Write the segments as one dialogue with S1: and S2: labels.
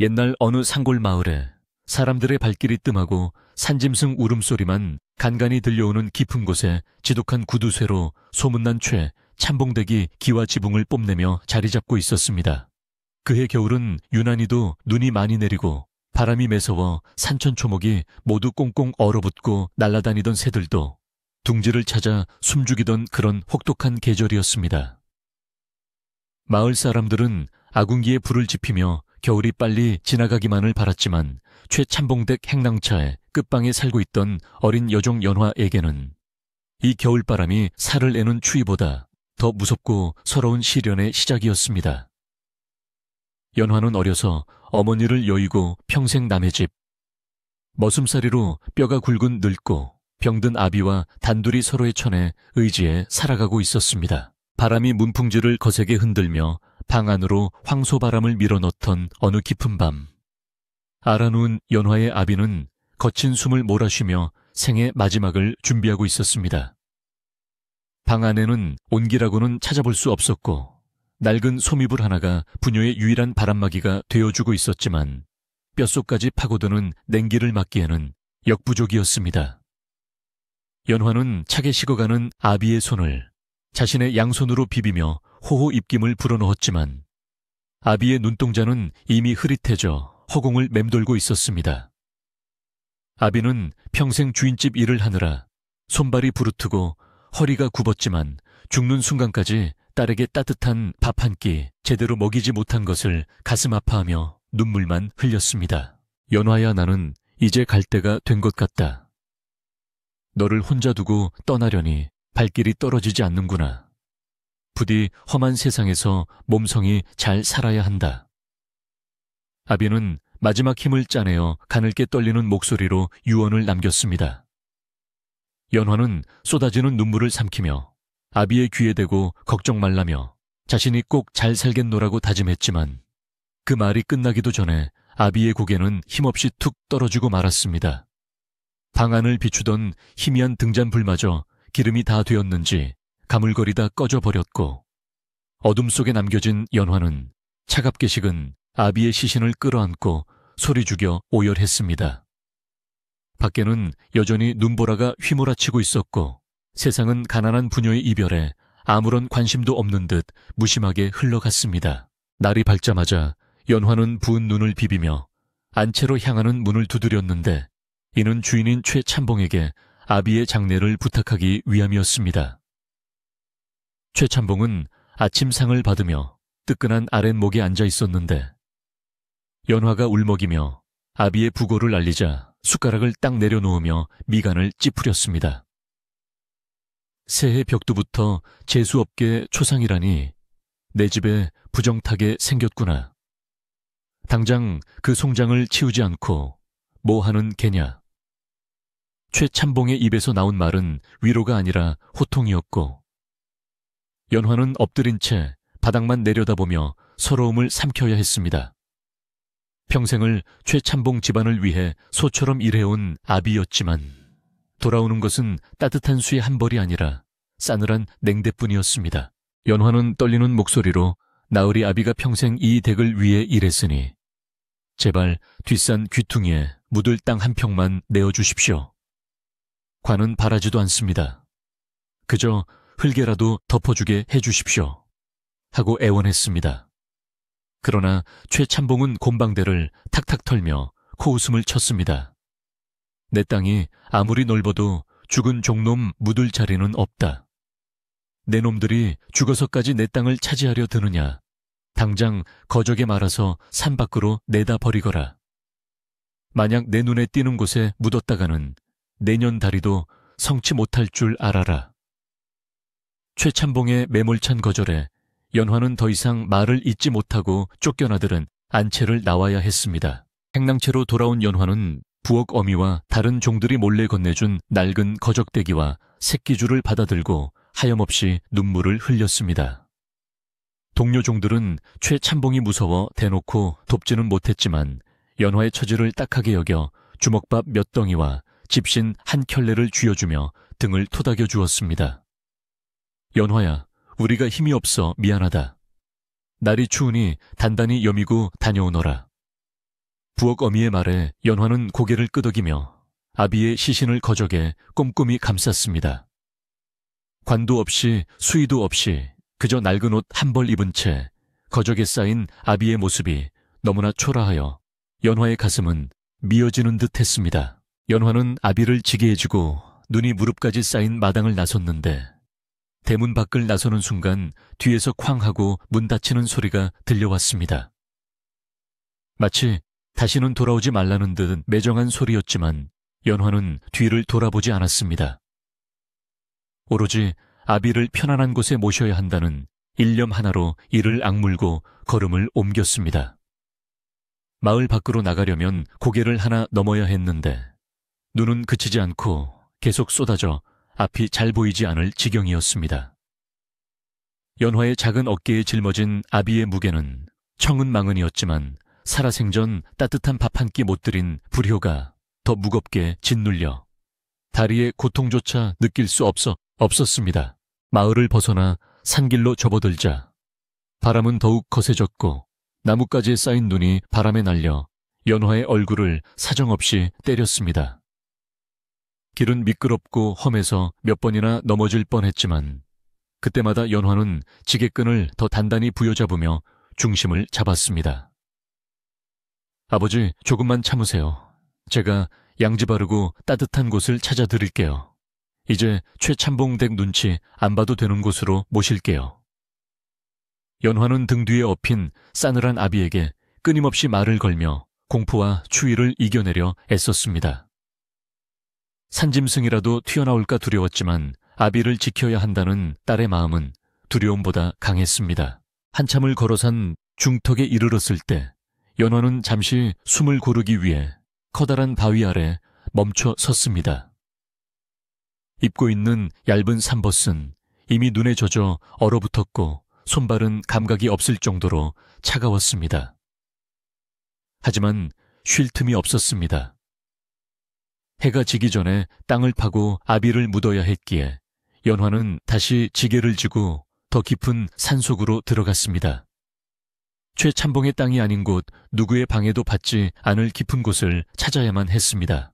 S1: 옛날 어느 산골 마을에 사람들의 발길이 뜸하고 산짐승 울음소리만 간간히 들려오는 깊은 곳에 지독한 구두쇠로 소문난 최 참봉댁이 기와 지붕을 뽐내며 자리 잡고 있었습니다. 그해 겨울은 유난히도 눈이 많이 내리고 바람이 매서워 산천초목이 모두 꽁꽁 얼어붙고 날아다니던 새들도 둥지를 찾아 숨죽이던 그런 혹독한 계절이었습니다. 마을 사람들은 아궁기에 불을 지피며 겨울이 빨리 지나가기만을 바랐지만 최참봉댁 행랑차의 끝방에 살고 있던 어린 여종 연화에게는 이 겨울바람이 살을 내는 추위보다 더 무섭고 서러운 시련의 시작이었습니다. 연화는 어려서 어머니를 여의고 평생 남의 집, 머슴살이로 뼈가 굵은 늙고 병든 아비와 단둘이 서로의 천에 의지해 살아가고 있었습니다. 바람이 문풍지를 거세게 흔들며 방 안으로 황소바람을 밀어넣던 어느 깊은 밤, 알아누운 연화의 아비는 거친 숨을 몰아쉬며 생의 마지막을 준비하고 있었습니다. 방 안에는 온기라고는 찾아볼 수 없었고 낡은 소미불 하나가 부녀의 유일한 바람막이가 되어주고 있었지만 뼛속까지 파고드는 냉기를 막기에는 역부족이었습니다. 연화는 차게 식어가는 아비의 손을 자신의 양손으로 비비며 호호 입김을 불어넣었지만 아비의 눈동자는 이미 흐릿해져 허공을 맴돌고 있었습니다. 아비는 평생 주인집 일을 하느라 손발이 부르트고 허리가 굽었지만 죽는 순간까지 딸에게 따뜻한 밥 한 끼 제대로 먹이지 못한 것을 가슴 아파하며 눈물만 흘렸습니다. 연화야, 나는 이제 갈 때가 된 것 같다. 너를 혼자 두고 떠나려니 발길이 떨어지지 않는구나. 부디 험한 세상에서 몸성이 잘 살아야 한다. 아비는 마지막 힘을 짜내어 가늘게 떨리는 목소리로 유언을 남겼습니다. 연화는 쏟아지는 눈물을 삼키며 아비의 귀에 대고 걱정 말라며 자신이 꼭 잘 살겠노라고 다짐했지만 그 말이 끝나기도 전에 아비의 고개는 힘없이 툭 떨어지고 말았습니다. 방 안을 비추던 희미한 등잔불마저 기름이 다 되었는지 가물거리다 꺼져버렸고 어둠 속에 남겨진 연화는 차갑게 식은 아비의 시신을 끌어안고 소리 죽여 오열했습니다. 밖에는 여전히 눈보라가 휘몰아치고 있었고 세상은 가난한 부녀의 이별에 아무런 관심도 없는 듯 무심하게 흘러갔습니다. 날이 밝자마자 연화는 부은 눈을 비비며 안채로 향하는 문을 두드렸는데 이는 주인인 최참봉에게 아비의 장례를 부탁하기 위함이었습니다. 최참봉은 아침상을 받으며 뜨끈한 아랫목에 앉아 있었는데 연화가 울먹이며 아비의 부고를 알리자 숟가락을 딱 내려놓으며 미간을 찌푸렸습니다. 새해 벽두부터 재수없게 초상이라니 내 집에 부정타게 생겼구나. 당장 그 송장을 치우지 않고 뭐 하는 개냐. 최참봉의 입에서 나온 말은 위로가 아니라 호통이었고 연화는 엎드린 채 바닥만 내려다보며 서러움을 삼켜야 했습니다. 평생을 최참봉 집안을 위해 소처럼 일해온 아비였지만 돌아오는 것은 따뜻한 수의 한 벌이 아니라 싸늘한 냉대뿐이었습니다. 연화는 떨리는 목소리로 나으리 아비가 평생 이 댁을 위해 일했으니 제발 뒷산 귀퉁이에 묻을 땅 한 평만 내어주십시오. 관은 바라지도 않습니다. 그저 흙에라도 덮어주게 해주십시오. 하고 애원했습니다. 그러나 최참봉은 곰방대를 탁탁 털며 코웃음을 쳤습니다. 내 땅이 아무리 넓어도 죽은 종놈 묻을 자리는 없다. 내 놈들이 죽어서까지 내 땅을 차지하려 드느냐. 당장 거적에 말아서 산 밖으로 내다 버리거라. 만약 내 눈에 띄는 곳에 묻었다가는 내년 다리도 성치 못할 줄 알아라. 최참봉의 매몰찬 거절에 연화는 더 이상 말을 잇지 못하고 쫓겨나들은 안채를 나와야 했습니다. 행랑채로 돌아온 연화는 부엌 어미와 다른 종들이 몰래 건네준 낡은 거적대기와 새끼줄을 받아들고 하염없이 눈물을 흘렸습니다. 동료 종들은 최참봉이 무서워 대놓고 돕지는 못했지만 연화의 처지를 딱하게 여겨 주먹밥 몇 덩이와 집신 한 켤레를 쥐어주며 등을 토닥여 주었습니다. 연화야, 우리가 힘이 없어 미안하다. 날이 추우니 단단히 여미고 다녀오너라. 부엌 어미의 말에 연화는 고개를 끄덕이며 아비의 시신을 거적에 꼼꼼히 감쌌습니다. 관도 없이 수의도 없이 그저 낡은 옷 한 벌 입은 채 거적에 쌓인 아비의 모습이 너무나 초라하여 연화의 가슴은 미어지는 듯 했습니다. 연화는 아비를 지게 해주고 눈이 무릎까지 쌓인 마당을 나섰는데 대문 밖을 나서는 순간 뒤에서 쾅 하고 문 닫히는 소리가 들려왔습니다. 마치 다시는 돌아오지 말라는 듯 매정한 소리였지만 연화는 뒤를 돌아보지 않았습니다. 오로지 아비를 편안한 곳에 모셔야 한다는 일념 하나로 이를 악물고 걸음을 옮겼습니다. 마을 밖으로 나가려면 고개를 하나 넘어야 했는데 눈은 그치지 않고 계속 쏟아져 앞이 잘 보이지 않을 지경이었습니다. 연화의 작은 어깨에 짊어진 아비의 무게는 청은망은이었지만 살아생전 따뜻한 밥 한 끼 못 들인 불효가 더 무겁게 짓눌려 다리의 고통조차 느낄 수 없었습니다. 마을을 벗어나 산길로 접어들자 바람은 더욱 거세졌고 나뭇가지에 쌓인 눈이 바람에 날려 연화의 얼굴을 사정없이 때렸습니다. 길은 미끄럽고 험해서 몇 번이나 넘어질 뻔했지만 그때마다 연화는 지게끈을 더 단단히 부여잡으며 중심을 잡았습니다. 아버지, 조금만 참으세요. 제가 양지 바르고 따뜻한 곳을 찾아드릴게요. 이제 최참봉댁 눈치 안 봐도 되는 곳으로 모실게요. 연화는 등 뒤에 엎인 싸늘한 아비에게 끊임없이 말을 걸며 공포와 추위를 이겨내려 애썼습니다. 산짐승이라도 튀어나올까 두려웠지만 아비를 지켜야 한다는 딸의 마음은 두려움보다 강했습니다. 한참을 걸어산 중턱에 이르렀을 때 연화는 잠시 숨을 고르기 위해 커다란 바위 아래 멈춰 섰습니다. 입고 있는 얇은 삼벗은 이미 눈에 젖어 얼어붙었고 손발은 감각이 없을 정도로 차가웠습니다. 하지만 쉴 틈이 없었습니다. 해가 지기 전에 땅을 파고 아비를 묻어야 했기에 연화는 다시 지게를 지고 더 깊은 산속으로 들어갔습니다. 최참봉의 땅이 아닌 곳 누구의 방해도 받지 않을 깊은 곳을 찾아야만 했습니다.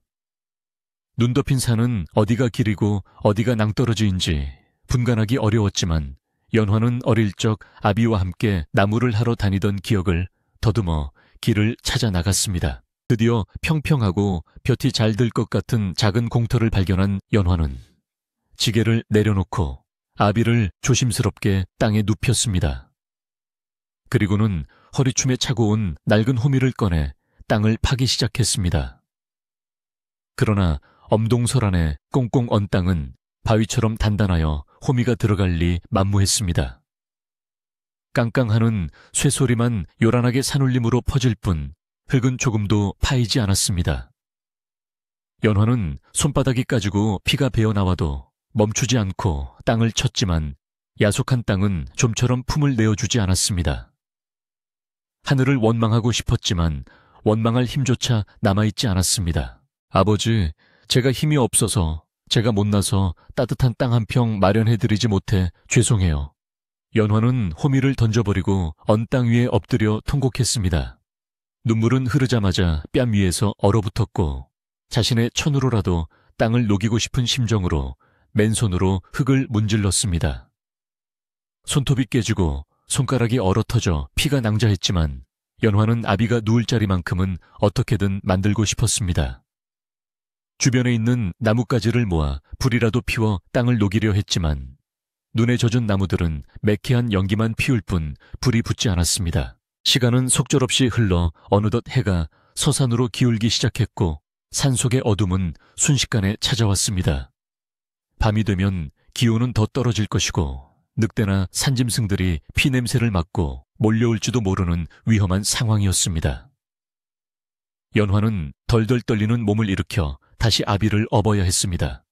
S1: 눈 덮인 산은 어디가 길이고 어디가 낭떠러지인지 분간하기 어려웠지만 연화는 어릴 적 아비와 함께 나무를 하러 다니던 기억을 더듬어 길을 찾아 나갔습니다. 드디어 평평하고 볕이 잘 들 것 같은 작은 공터를 발견한 연화는 지게를 내려놓고 아비를 조심스럽게 땅에 눕혔습니다. 그리고는 허리춤에 차고 온 낡은 호미를 꺼내 땅을 파기 시작했습니다. 그러나 엄동설 안에 꽁꽁 언 땅은 바위처럼 단단하여 호미가 들어갈 리 만무했습니다. 깡깡하는 쇠소리만 요란하게 산울림으로 퍼질 뿐 흙은 조금도 파이지 않았습니다. 연화는 손바닥이 까지고 피가 배어나와도 멈추지 않고 땅을 쳤지만 야속한 땅은 좀처럼 품을 내어주지 않았습니다. 하늘을 원망하고 싶었지만 원망할 힘조차 남아있지 않았습니다. 아버지, 제가 힘이 없어서 제가 못나서 따뜻한 땅 한 평 마련해드리지 못해 죄송해요. 연화는 호미를 던져버리고 언 땅 위에 엎드려 통곡했습니다. 눈물은 흐르자마자 뺨 위에서 얼어붙었고 자신의 천으로라도 땅을 녹이고 싶은 심정으로 맨손으로 흙을 문질렀습니다. 손톱이 깨지고 손가락이 얼어터져 피가 낭자했지만 연화는 아비가 누울 자리만큼은 어떻게든 만들고 싶었습니다. 주변에 있는 나뭇가지를 모아 불이라도 피워 땅을 녹이려 했지만 눈에 젖은 나무들은 매캐한 연기만 피울 뿐 불이 붙지 않았습니다. 시간은 속절없이 흘러 어느덧 해가 서산으로 기울기 시작했고 산속의 어둠은 순식간에 찾아왔습니다. 밤이 되면 기온은 더 떨어질 것이고 늑대나 산짐승들이 피냄새를 맡고 몰려올지도 모르는 위험한 상황이었습니다. 연화는 덜덜 떨리는 몸을 일으켜 다시 아비를 업어야 했습니다.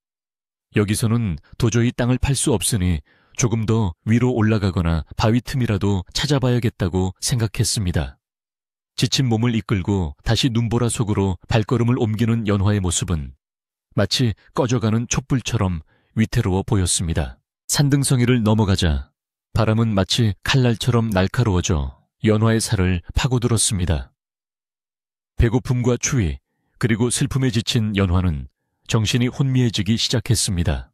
S1: 여기서는 도저히 땅을 팔 수 없으니 조금 더 위로 올라가거나 바위 틈이라도 찾아봐야겠다고 생각했습니다. 지친 몸을 이끌고 다시 눈보라 속으로 발걸음을 옮기는 연화의 모습은 마치 꺼져가는 촛불처럼 위태로워 보였습니다. 산등성이를 넘어가자 바람은 마치 칼날처럼 날카로워져 연화의 살을 파고들었습니다. 배고픔과 추위, 그리고 슬픔에 지친 연화는 정신이 혼미해지기 시작했습니다.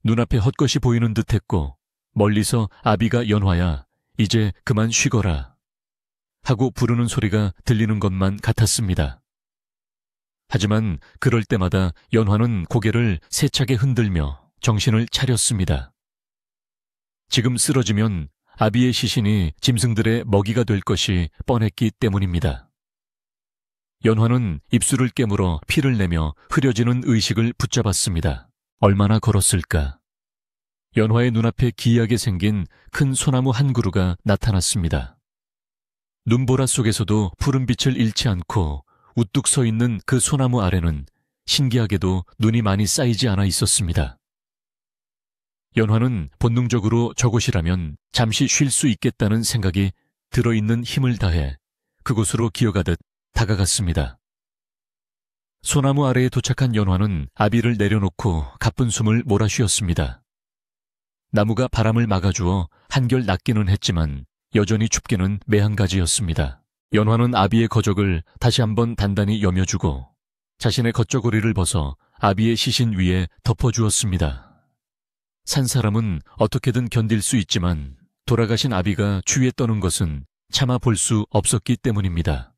S1: 눈앞에 헛것이 보이는 듯했고 멀리서 아비가 연화야, 이제 그만 쉬거라 하고 부르는 소리가 들리는 것만 같았습니다. 하지만 그럴 때마다 연화는 고개를 세차게 흔들며 정신을 차렸습니다. 지금 쓰러지면 아비의 시신이 짐승들의 먹이가 될 것이 뻔했기 때문입니다. 연화는 입술을 깨물어 피를 내며 흐려지는 의식을 붙잡았습니다. 얼마나 걸었을까? 연화의 눈앞에 기이하게 생긴 큰 소나무 한 그루가 나타났습니다. 눈보라 속에서도 푸른 빛을 잃지 않고 우뚝 서 있는 그 소나무 아래는 신기하게도 눈이 많이 쌓이지 않아 있었습니다. 연화는 본능적으로 저곳이라면 잠시 쉴 수 있겠다는 생각이 들어있는 힘을 다해 그곳으로 기어가듯 다가갔습니다. 소나무 아래에 도착한 연화는 아비를 내려놓고 가쁜 숨을 몰아쉬었습니다. 나무가 바람을 막아주어 한결 낫기는 했지만 여전히 춥기는 매한가지였습니다. 연화는 아비의 거적을 다시 한번 단단히 여며주고 자신의 겉저고리를 벗어 아비의 시신 위에 덮어주었습니다. 산 사람은 어떻게든 견딜 수 있지만 돌아가신 아비가 추위에 떠는 것은 참아 볼 수 없었기 때문입니다.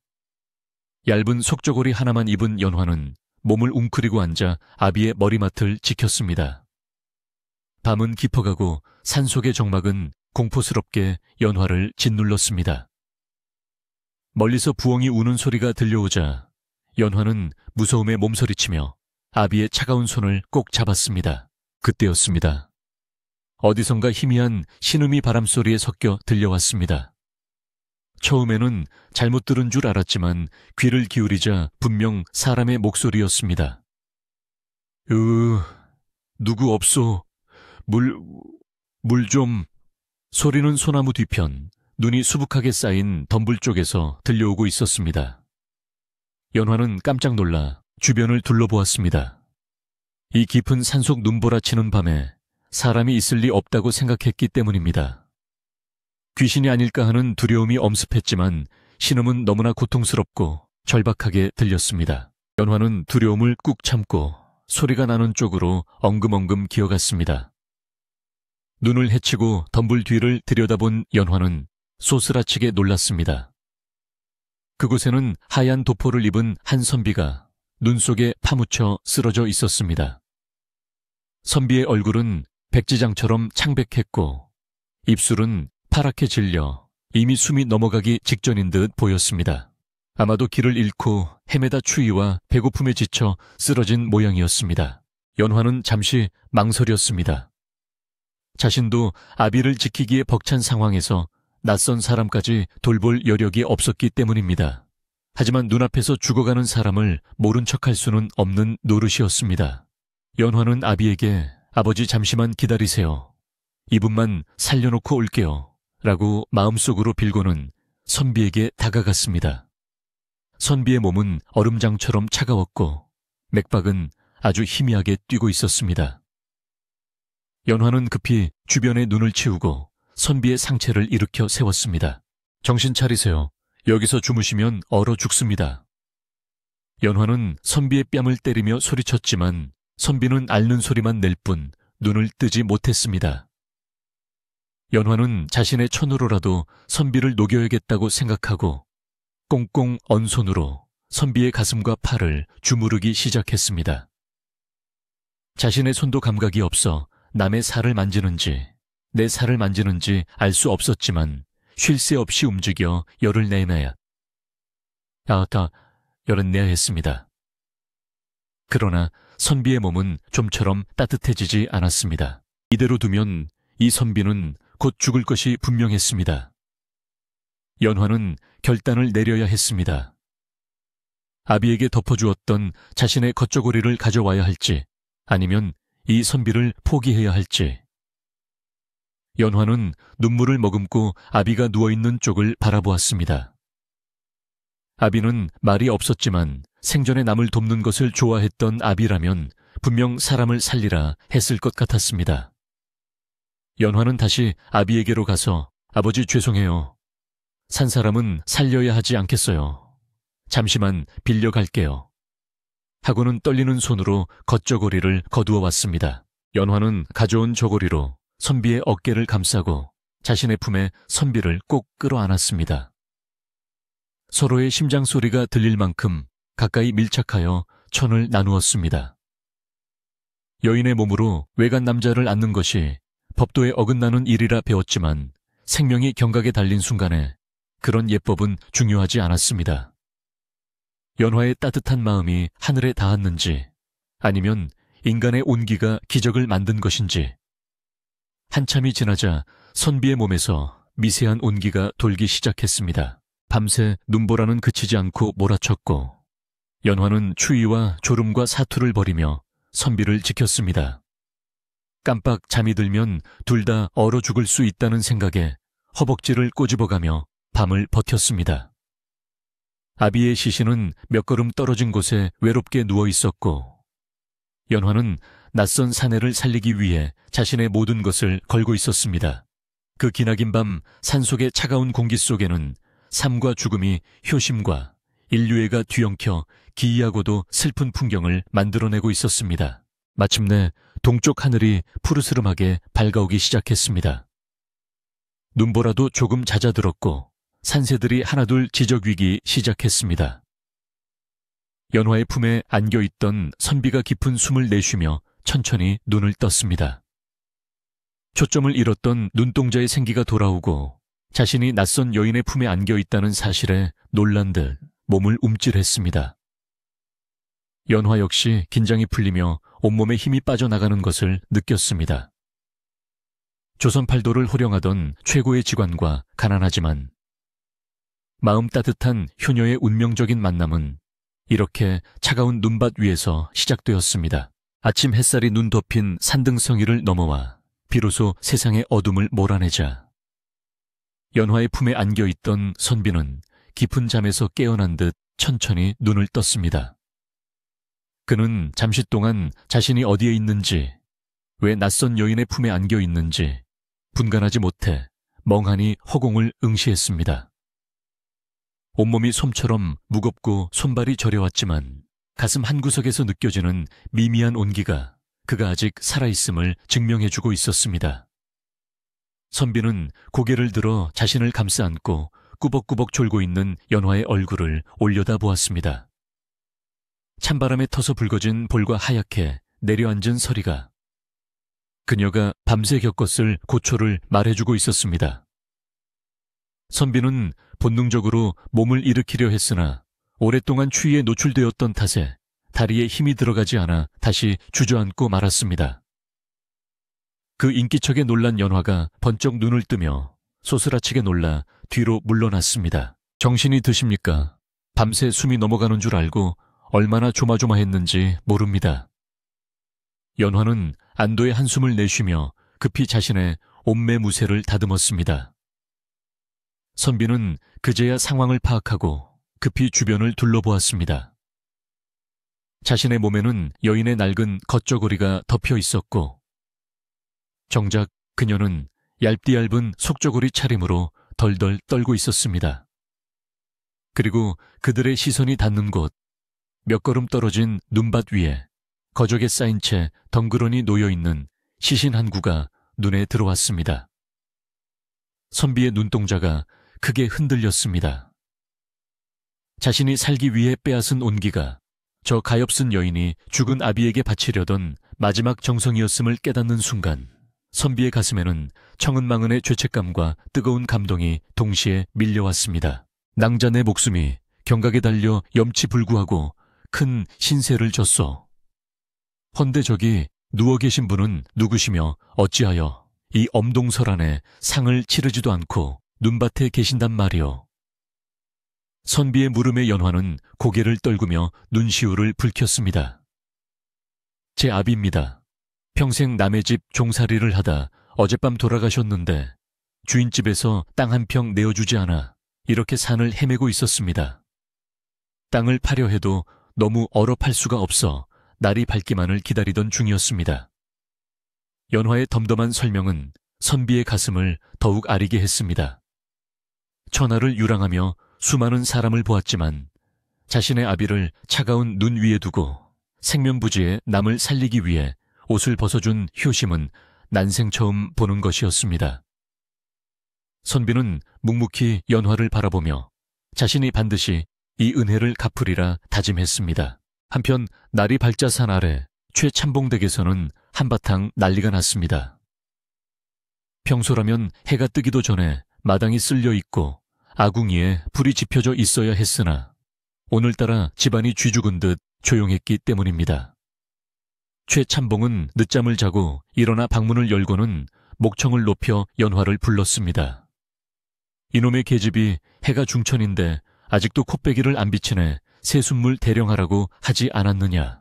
S1: 얇은 속저고리 하나만 입은 연화는 몸을 웅크리고 앉아 아비의 머리맡을 지켰습니다. 밤은 깊어가고 산속의 정막은 공포스럽게 연화를 짓눌렀습니다. 멀리서 부엉이 우는 소리가 들려오자 연화는 무서움에 몸서리치며 아비의 차가운 손을 꼭 잡았습니다. 그때였습니다. 어디선가 희미한 신음이 바람소리에 섞여 들려왔습니다. 처음에는 잘못 들은 줄 알았지만 귀를 기울이자 분명 사람의 목소리였습니다. 누구 없소? 물 좀. 소리는 소나무 뒤편, 눈이 수북하게 쌓인 덤불 쪽에서 들려오고 있었습니다. 연화는 깜짝 놀라 주변을 둘러보았습니다. 이 깊은 산속 눈보라치는 밤에 사람이 있을 리 없다고 생각했기 때문입니다. 귀신이 아닐까 하는 두려움이 엄습했지만 신음은 너무나 고통스럽고 절박하게 들렸습니다. 연화는 두려움을 꾹 참고 소리가 나는 쪽으로 엉금엉금 기어갔습니다. 눈을 헤치고 덤불 뒤를 들여다본 연화는 소스라치게 놀랐습니다. 그곳에는 하얀 도포를 입은 한 선비가 눈 속에 파묻혀 쓰러져 있었습니다. 선비의 얼굴은 백지장처럼 창백했고 입술은 파랗게 질려 이미 숨이 넘어가기 직전인 듯 보였습니다. 아마도 길을 잃고 헤매다 추위와 배고픔에 지쳐 쓰러진 모양이었습니다. 연화는 잠시 망설였습니다. 자신도 아비를 지키기에 벅찬 상황에서 낯선 사람까지 돌볼 여력이 없었기 때문입니다. 하지만 눈앞에서 죽어가는 사람을 모른 척할 수는 없는 노릇이었습니다. 연화는 아비에게 아버지 잠시만 기다리세요. 이분만 살려놓고 올게요. 라고 마음속으로 빌고는 선비에게 다가갔습니다. 선비의 몸은 얼음장처럼 차가웠고 맥박은 아주 희미하게 뛰고 있었습니다. 연화는 급히 주변에 눈을 치우고 선비의 상체를 일으켜 세웠습니다. 정신 차리세요. 여기서 주무시면 얼어 죽습니다. 연화는 선비의 뺨을 때리며 소리쳤지만 선비는 앓는 소리만 낼 뿐 눈을 뜨지 못했습니다. 연화는 자신의 천으로라도 선비를 녹여야겠다고 생각하고 꽁꽁 언 손으로 선비의 가슴과 팔을 주무르기 시작했습니다. 자신의 손도 감각이 없어 남의 살을 만지는지 내 살을 만지는지 알 수 없었지만 쉴 새 없이 움직여 열을 내내야 열은 내야 했습니다. 그러나 선비의 몸은 좀처럼 따뜻해지지 않았습니다. 이대로 두면 이 선비는 곧 죽을 것이 분명했습니다. 연화는 결단을 내려야 했습니다. 아비에게 덮어주었던 자신의 겉저고리를 가져와야 할지 아니면 이 선비를 포기해야 할지. 연화는 눈물을 머금고 아비가 누워있는 쪽을 바라보았습니다. 아비는 말이 없었지만 생전에 남을 돕는 것을 좋아했던 아비라면 분명 사람을 살리라 했을 것 같았습니다. 연화는 다시 아비에게로 가서 아버지 죄송해요. 산 사람은 살려야 하지 않겠어요. 잠시만 빌려갈게요. 하고는 떨리는 손으로 겉저고리를 거두어 왔습니다. 연화는 가져온 저고리로 선비의 어깨를 감싸고 자신의 품에 선비를 꼭 끌어안았습니다. 서로의 심장 소리가 들릴 만큼 가까이 밀착하여 천을 나누었습니다. 여인의 몸으로 외간 남자를 안는 것이 법도에 어긋나는 일이라 배웠지만 생명이 경각에 달린 순간에 그런 예법은 중요하지 않았습니다. 연화의 따뜻한 마음이 하늘에 닿았는지 아니면 인간의 온기가 기적을 만든 것인지 한참이 지나자 선비의 몸에서 미세한 온기가 돌기 시작했습니다. 밤새 눈보라는 그치지 않고 몰아쳤고 연화는 추위와 졸음과 사투를 벌이며 선비를 지켰습니다. 깜빡 잠이 들면 둘 다 얼어 죽을 수 있다는 생각에 허벅지를 꼬집어가며 밤을 버텼습니다. 아비의 시신은 몇 걸음 떨어진 곳에 외롭게 누워 있었고 연화는 낯선 사내를 살리기 위해 자신의 모든 것을 걸고 있었습니다. 그 기나긴 밤 산속의 차가운 공기 속에는 삶과 죽음이 효심과 인류애가 뒤엉켜 기이하고도 슬픈 풍경을 만들어내고 있었습니다. 마침내 동쪽 하늘이 푸르스름하게 밝아오기 시작했습니다. 눈보라도 조금 잦아들었고 산새들이 하나둘 지저귀기 시작했습니다. 연화의 품에 안겨있던 선비가 깊은 숨을 내쉬며 천천히 눈을 떴습니다. 초점을 잃었던 눈동자의 생기가 돌아오고 자신이 낯선 여인의 품에 안겨있다는 사실에 놀란 듯 몸을 움찔했습니다. 연화 역시 긴장이 풀리며 온몸에 힘이 빠져나가는 것을 느꼈습니다. 조선팔도를 호령하던 최고의 직관과 가난하지만 마음 따뜻한 효녀의 운명적인 만남은 이렇게 차가운 눈밭 위에서 시작되었습니다. 아침 햇살이 눈 덮인 산등성이를 넘어와 비로소 세상의 어둠을 몰아내자 연화의 품에 안겨있던 선비는 깊은 잠에서 깨어난 듯 천천히 눈을 떴습니다. 그는 잠시 동안 자신이 어디에 있는지, 왜 낯선 여인의 품에 안겨있는지 분간하지 못해 멍하니 허공을 응시했습니다. 온몸이 솜처럼 무겁고 손발이 저려왔지만 가슴 한구석에서 느껴지는 미미한 온기가 그가 아직 살아있음을 증명해주고 있었습니다. 선비는 고개를 들어 자신을 감싸 안고 꾸벅꾸벅 졸고 있는 연화의 얼굴을 올려다보았습니다. 찬바람에 터서 붉어진 볼과 하얗게 내려앉은 서리가 그녀가 밤새 겪었을 고초를 말해주고 있었습니다. 선비는 본능적으로 몸을 일으키려 했으나 오랫동안 추위에 노출되었던 탓에 다리에 힘이 들어가지 않아 다시 주저앉고 말았습니다. 그 인기척에 놀란 연화가 번쩍 눈을 뜨며 소스라치게 놀라 뒤로 물러났습니다. 정신이 드십니까? 밤새 숨이 넘어가는 줄 알고 얼마나 조마조마했는지 모릅니다. 연화는 안도의 한숨을 내쉬며 급히 자신의 옷매무새를 다듬었습니다. 선비는 그제야 상황을 파악하고 급히 주변을 둘러보았습니다. 자신의 몸에는 여인의 낡은 겉저고리가 덮여 있었고 정작 그녀는 얇디얇은 속저고리 차림으로 덜덜 떨고 있었습니다. 그리고 그들의 시선이 닿는 곳, 몇 걸음 떨어진 눈밭 위에 거적에 쌓인 채 덩그러니 놓여있는 시신 한 구가 눈에 들어왔습니다. 선비의 눈동자가 크게 흔들렸습니다. 자신이 살기 위해 빼앗은 온기가 저 가엾은 여인이 죽은 아비에게 바치려던 마지막 정성이었음을 깨닫는 순간 선비의 가슴에는 청은망은의 죄책감과 뜨거운 감동이 동시에 밀려왔습니다. 낭자 내 목숨이 경각에 달려 염치불구하고 큰 신세를 졌소. 헌데 저기 누워 계신 분은 누구시며 어찌하여 이 엄동설 안에 상을 치르지도 않고 눈밭에 계신단 말이오. 선비의 물음에 연화는 고개를 떨구며 눈시울을 붉혔습니다. 제 아비입니다. 평생 남의 집 종살이를 하다 어젯밤 돌아가셨는데 주인집에서 땅 한 평 내어주지 않아 이렇게 산을 헤매고 있었습니다. 땅을 파려 해도 너무 얼어 팔 수가 없어 날이 밝기만을 기다리던 중이었습니다. 연화의 덤덤한 설명은 선비의 가슴을 더욱 아리게 했습니다. 천하를 유랑하며 수많은 사람을 보았지만 자신의 아비를 차가운 눈 위에 두고 생면부지에 남을 살리기 위해 옷을 벗어준 효심은 난생 처음 보는 것이었습니다. 선비는 묵묵히 연화를 바라보며 자신이 반드시 이 은혜를 갚으리라 다짐했습니다. 한편 날이 밝자 산 아래 최참봉댁에서는 한바탕 난리가 났습니다. 평소라면 해가 뜨기도 전에 마당이 쓸려 있고 아궁이에 불이 지펴져 있어야 했으나 오늘따라 집안이 쥐죽은 듯 조용했기 때문입니다. 최참봉은 늦잠을 자고 일어나 방문을 열고는 목청을 높여 연화를 불렀습니다. 이놈의 계집이 해가 중천인데 아직도 콧배기를 안 비치네 새순물 대령하라고 하지 않았느냐.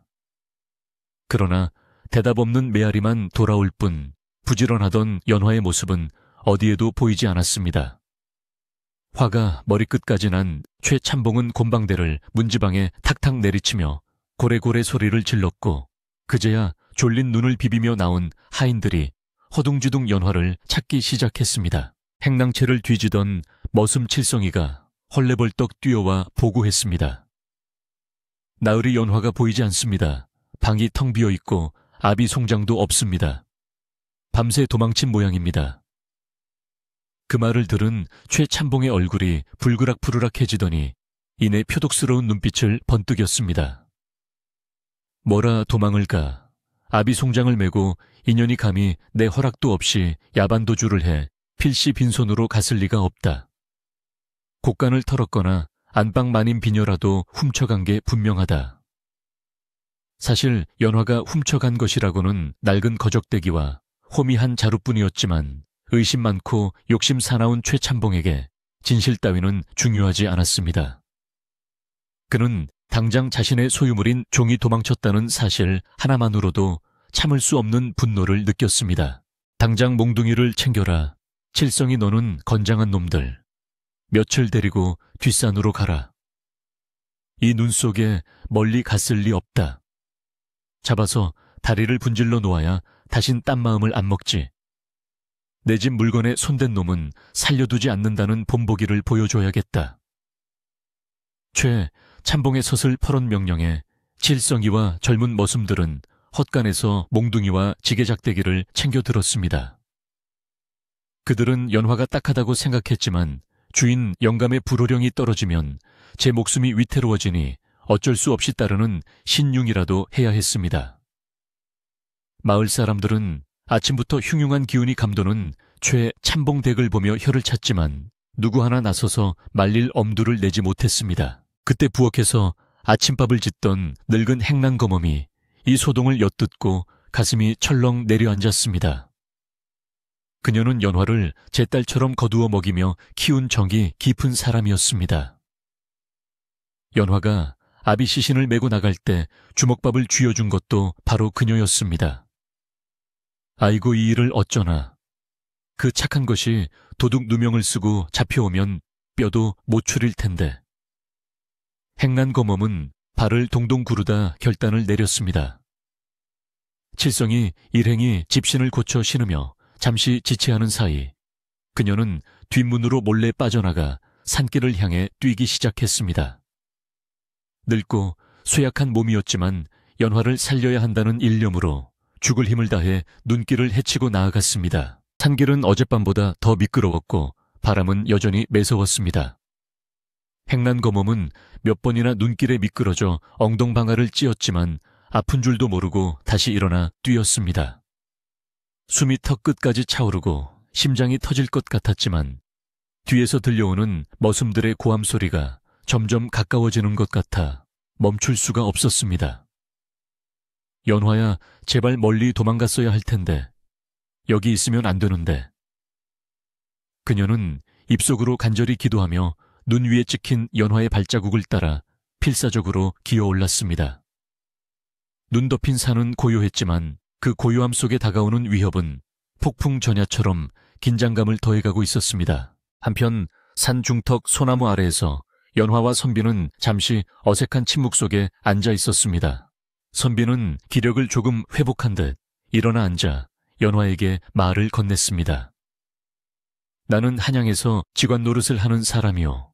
S1: 그러나 대답 없는 메아리만 돌아올 뿐 부지런하던 연화의 모습은 어디에도 보이지 않았습니다. 화가 머리끝까지 난 최참봉은 곤방대를 문지방에 탁탁 내리치며 고래고래 소리를 질렀고 그제야 졸린 눈을 비비며 나온 하인들이 허둥지둥 연화를 찾기 시작했습니다. 행랑채를 뒤지던 머슴칠성이가 헐레벌떡 뛰어와 보고했습니다. 나으리 연화가 보이지 않습니다. 방이 텅 비어 있고 아비 송장도 없습니다. 밤새 도망친 모양입니다. 그 말을 들은 최참봉의 얼굴이 불그락푸르락해지더니 이내 표독스러운 눈빛을 번뜩였습니다. 뭐라 도망을 가. 아비 송장을 메고 인연이 감히 내 허락도 없이 야반도주를 해 필시 빈손으로 갔을 리가 없다. 곡간을 털었거나 안방 마님 비녀라도 훔쳐간 게 분명하다. 사실 연화가 훔쳐간 것이라고는 낡은 거적대기와 호미한 자루뿐이었지만 의심 많고 욕심 사나운 최참봉에게 진실 따위는 중요하지 않았습니다. 그는 당장 자신의 소유물인 종이 도망쳤다는 사실 하나만으로도 참을 수 없는 분노를 느꼈습니다. 당장 몽둥이를 챙겨라. 칠성이 너는 건장한 놈들. 며칠 데리고 뒷산으로 가라. 이 눈 속에 멀리 갔을 리 없다. 잡아서 다리를 분질러 놓아야 다신 딴 마음을 안 먹지. 내 집 물건에 손댄 놈은 살려두지 않는다는 본보기를 보여줘야겠다. 참봉의 서슬 퍼런 명령에 칠성이와 젊은 머슴들은 헛간에서 몽둥이와 지게작대기를 챙겨 들었습니다. 그들은 연화가 딱하다고 생각했지만 주인 영감의 불호령이 떨어지면 제 목숨이 위태로워지니 어쩔 수 없이 따르는 신용이라도 해야 했습니다. 마을 사람들은 아침부터 흉흉한 기운이 감도는 최참봉댁을 보며 혀를 찼지만 누구 하나 나서서 말릴 엄두를 내지 못했습니다. 그때 부엌에서 아침밥을 짓던 늙은 행랑검엄이 이 소동을 엿듣고 가슴이 철렁 내려앉았습니다. 그녀는 연화를 제 딸처럼 거두어 먹이며 키운 정이 깊은 사람이었습니다. 연화가 아비 시신을 메고 나갈 때 주먹밥을 쥐어준 것도 바로 그녀였습니다. 아이고 이 일을 어쩌나. 그 착한 것이 도둑 누명을 쓰고 잡혀오면 뼈도 못 추릴 텐데. 행란검엄은 발을 동동 구르다 결단을 내렸습니다. 칠성이 일행이 집신을 고쳐 신으며 잠시 지체하는 사이 그녀는 뒷문으로 몰래 빠져나가 산길을 향해 뛰기 시작했습니다. 늙고 쇠약한 몸이었지만 연화를 살려야 한다는 일념으로 죽을 힘을 다해 눈길을 헤치고 나아갔습니다. 산길은 어젯밤보다 더 미끄러웠고 바람은 여전히 매서웠습니다. 행란검엄은 몇 번이나 눈길에 미끄러져 엉덩방아를 찧었지만 아픈 줄도 모르고 다시 일어나 뛰었습니다. 숨이 턱 끝까지 차오르고 심장이 터질 것 같았지만 뒤에서 들려오는 머슴들의 고함 소리가 점점 가까워지는 것 같아 멈출 수가 없었습니다. 연화야, 제발 멀리 도망갔어야 할 텐데. 여기 있으면 안 되는데. 그녀는 입속으로 간절히 기도하며 눈 위에 찍힌 연화의 발자국을 따라 필사적으로 기어 올랐습니다. 눈 덮인 산은 고요했지만 그 고요함 속에 다가오는 위협은 폭풍 전야처럼 긴장감을 더해가고 있었습니다. 한편 산 중턱 소나무 아래에서 연화와 선비는 잠시 어색한 침묵 속에 앉아 있었습니다. 선비는 기력을 조금 회복한 듯 일어나 앉아 연화에게 말을 건넸습니다. 나는 한양에서 직관 노릇을 하는 사람이오.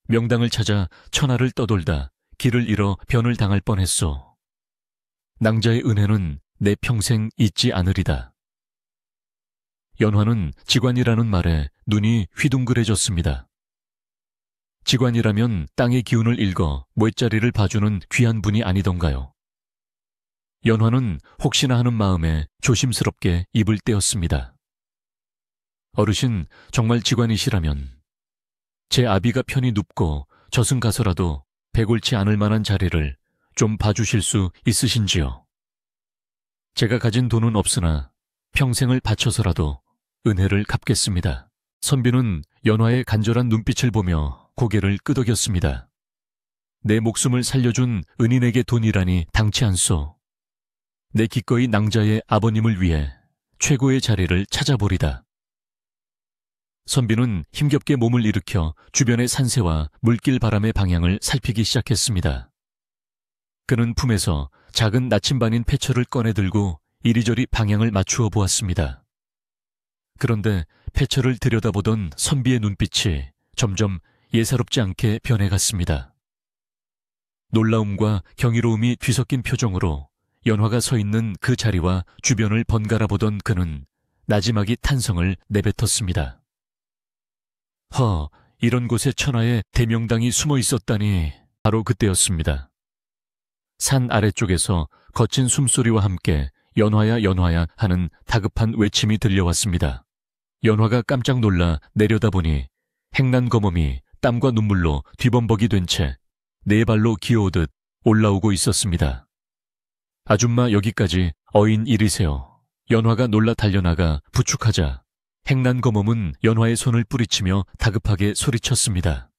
S1: 명당을 찾아 천하를 떠돌다 길을 잃어 변을 당할 뻔했소. 낭자의 은혜는 내 평생 잊지 않으리다. 연화는 직관이라는 말에 눈이 휘둥그레졌습니다. 직관이라면 땅의 기운을 읽어 땔자리를 봐주는 귀한 분이 아니던가요. 연화는 혹시나 하는 마음에 조심스럽게 입을 떼었습니다. 어르신, 정말 직관이시라면 제 아비가 편히 눕고 저승 가서라도 배골치 않을 만한 자리를 좀 봐주실 수 있으신지요? 제가 가진 돈은 없으나 평생을 바쳐서라도 은혜를 갚겠습니다. 선비는 연화의 간절한 눈빛을 보며 고개를 끄덕였습니다. 내 목숨을 살려준 은인에게 돈이라니 당치 않소. 내 기꺼이 낭자의 아버님을 위해 최고의 자리를 찾아보리다. 선비는 힘겹게 몸을 일으켜 주변의 산새와 물길 바람의 방향을 살피기 시작했습니다. 그는 품에서 작은 나침반인 패처를 꺼내 들고 이리저리 방향을 맞추어 보았습니다. 그런데 패처를 들여다보던 선비의 눈빛이 점점 예사롭지 않게 변해갔습니다. 놀라움과 경이로움이 뒤섞인 표정으로 연화가 서 있는 그 자리와 주변을 번갈아 보던 그는 나지막이 탄성을 내뱉었습니다. 이런 곳에 천하에 대명당이 숨어 있었다니. 바로 그때였습니다. 산 아래쪽에서 거친 숨소리와 함께 연화야 연화야 하는 다급한 외침이 들려왔습니다. 연화가 깜짝 놀라 내려다보니 행난거멈이 땀과 눈물로 뒤범벅이 된 채 네 발로 기어오듯 올라오고 있었습니다. 아줌마 여기까지 어인 일이세요. 연화가 놀라 달려나가 부축하자 행난거멈은 연화의 손을 뿌리치며 다급하게 소리쳤습니다.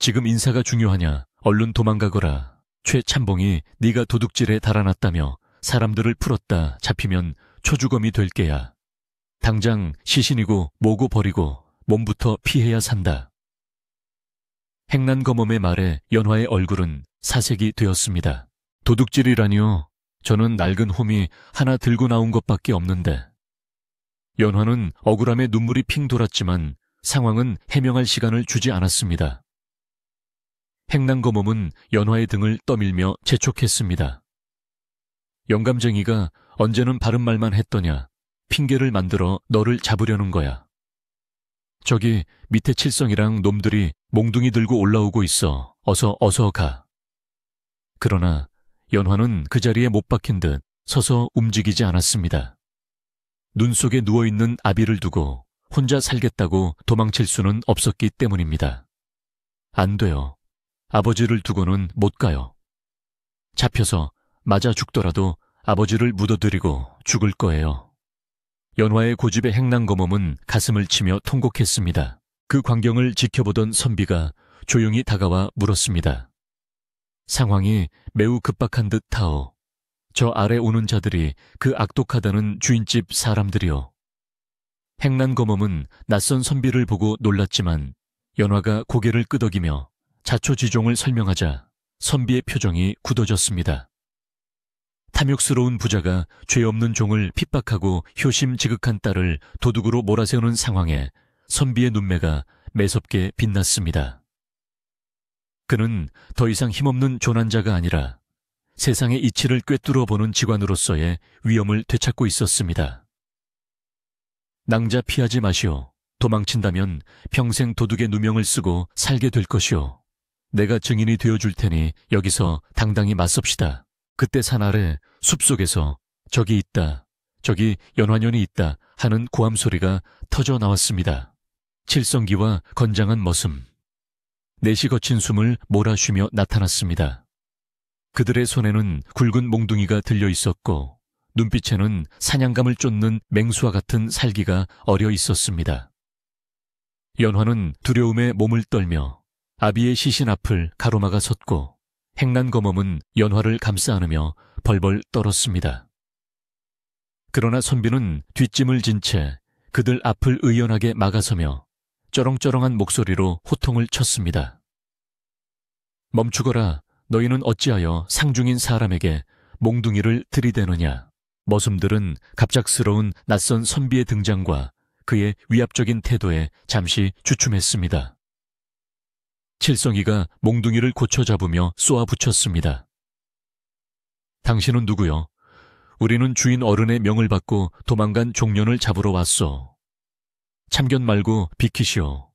S1: 지금 인사가 중요하냐? 얼른 도망가거라. 최참봉이 네가 도둑질에 달아났다며 사람들을 풀었다 잡히면 초주검이 될 게야. 당장 시신이고 모고 버리고 몸부터 피해야 산다. 행난거멈의 말에 연화의 얼굴은 사색이 되었습니다. 도둑질이라니요? 저는 낡은 홈이 하나 들고 나온 것밖에 없는데. 연화는 억울함에 눈물이 핑 돌았지만 상황은 해명할 시간을 주지 않았습니다. 행난거멈은 연화의 등을 떠밀며 재촉했습니다. 영감쟁이가 언제는 바른 말만 했더냐. 핑계를 만들어 너를 잡으려는 거야. 저기 밑에 칠성이랑 놈들이 몽둥이 들고 올라오고 있어. 어서 가. 그러나 연화는 그 자리에 못 박힌 듯 서서 움직이지 않았습니다. 눈 속에 누워있는 아비를 두고 혼자 살겠다고 도망칠 수는 없었기 때문입니다. 안 돼요. 아버지를 두고는 못 가요. 잡혀서 맞아 죽더라도 아버지를 묻어드리고 죽을 거예요. 연화의 고집의 행난거멈은 가슴을 치며 통곡했습니다. 그 광경을 지켜보던 선비가 조용히 다가와 물었습니다. 상황이 매우 급박한 듯하오. 저 아래 오는 자들이 그 악독하다는 주인집 사람들이요. 행난거멈은 낯선 선비를 보고 놀랐지만 연화가 고개를 끄덕이며 자초지종을 설명하자 선비의 표정이 굳어졌습니다. 탐욕스러운 부자가 죄 없는 종을 핍박하고 효심지극한 딸을 도둑으로 몰아세우는 상황에 선비의 눈매가 매섭게 빛났습니다. 그는 더 이상 힘없는 조난자가 아니라 세상의 이치를 꿰뚫어 보는 직관으로서의 위엄을 되찾고 있었습니다. 낭자 피하지 마시오. 도망친다면 평생 도둑의 누명을 쓰고 살게 될 것이오. 내가 증인이 되어줄 테니 여기서 당당히 맞섭시다. 그때 산 아래 숲속에서 저기 있다, 저기 연화년이 있다 하는 고함 소리가 터져 나왔습니다. 칠성기와 건장한 머슴, 내시 거친 숨을 몰아쉬며 나타났습니다. 그들의 손에는 굵은 몽둥이가 들려 있었고 눈빛에는 사냥감을 쫓는 맹수와 같은 살기가 어려 있었습니다. 연화는 두려움에 몸을 떨며 아비의 시신 앞을 가로막아 섰고 행난거멈은 연화를 감싸 안으며 벌벌 떨었습니다. 그러나 선비는 뒷짐을 진 채 그들 앞을 의연하게 막아서며 쩌렁쩌렁한 목소리로 호통을 쳤습니다. 멈추거라. 너희는 어찌하여 상중인 사람에게 몽둥이를 들이대느냐. 머슴들은 갑작스러운 낯선 선비의 등장과 그의 위압적인 태도에 잠시 주춤했습니다. 칠성이가 몽둥이를 고쳐 잡으며 쏘아 붙였습니다. 당신은 누구요? 우리는 주인 어른의 명을 받고 도망간 종년을 잡으러 왔소. 참견 말고 비키시오.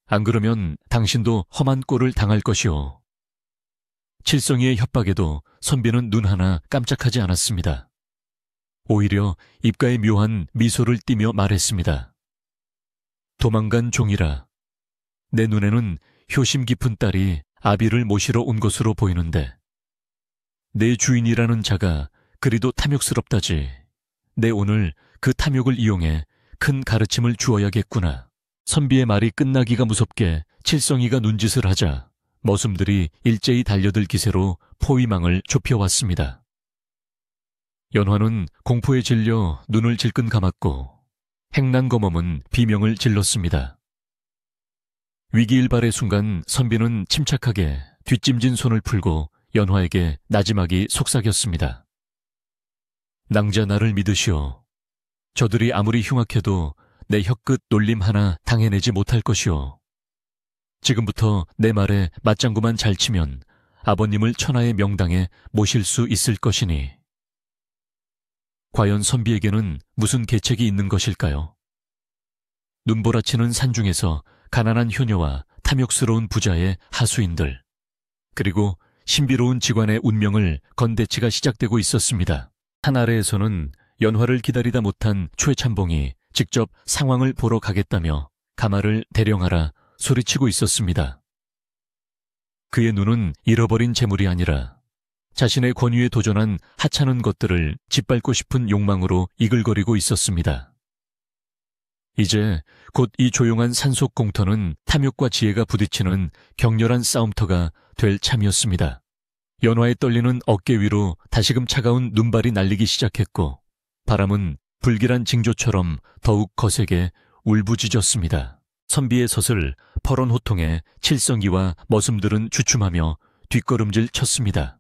S1: 안 그러면 당신도 험한 꼴을 당할 것이오. 칠성이의 협박에도 선비는 눈 하나 깜짝하지 않았습니다. 오히려 입가에 묘한 미소를 띠며 말했습니다. 도망간 종이라. 내 눈에는 효심 깊은 딸이 아비를 모시러 온 것으로 보이는데 내 주인이라는 자가 그리도 탐욕스럽다지. 내 오늘 그 탐욕을 이용해 큰 가르침을 주어야겠구나. 선비의 말이 끝나기가 무섭게 칠성이가 눈짓을 하자 머슴들이 일제히 달려들 기세로 포위망을 좁혀왔습니다. 연화는 공포에 질려 눈을 질끈 감았고 행난검엄은 비명을 질렀습니다. 위기일발의 순간 선비는 침착하게 뒷짐진 손을 풀고 연화에게 나지막이 속삭였습니다. 낭자 나를 믿으시오. 저들이 아무리 흉악해도 내 혀끝 놀림 하나 당해내지 못할 것이오. 지금부터 내 말에 맞장구만 잘 치면 아버님을 천하의 명당에 모실 수 있을 것이니. 과연 선비에게는 무슨 계책이 있는 것일까요? 눈보라치는 산중에서 가난한 효녀와 탐욕스러운 부자의 하수인들, 그리고 신비로운 직관의 운명을 건대치가 시작되고 있었습니다. 산 아래에서는 연화를 기다리다 못한 최참봉이 직접 상황을 보러 가겠다며 가마를 대령하라 소리치고 있었습니다. 그의 눈은 잃어버린 재물이 아니라 자신의 권위에 도전한 하찮은 것들을 짓밟고 싶은 욕망으로 이글거리고 있었습니다. 이제 곧 이 조용한 산속 공터는 탐욕과 지혜가 부딪히는 격렬한 싸움터가 될 참이었습니다. 연화의 떨리는 어깨 위로 다시금 차가운 눈발이 날리기 시작했고 바람은 불길한 징조처럼 더욱 거세게 울부짖었습니다. 선비의 섯을 퍼런 호통에 칠성이와 머슴들은 주춤하며 뒷걸음질 쳤습니다.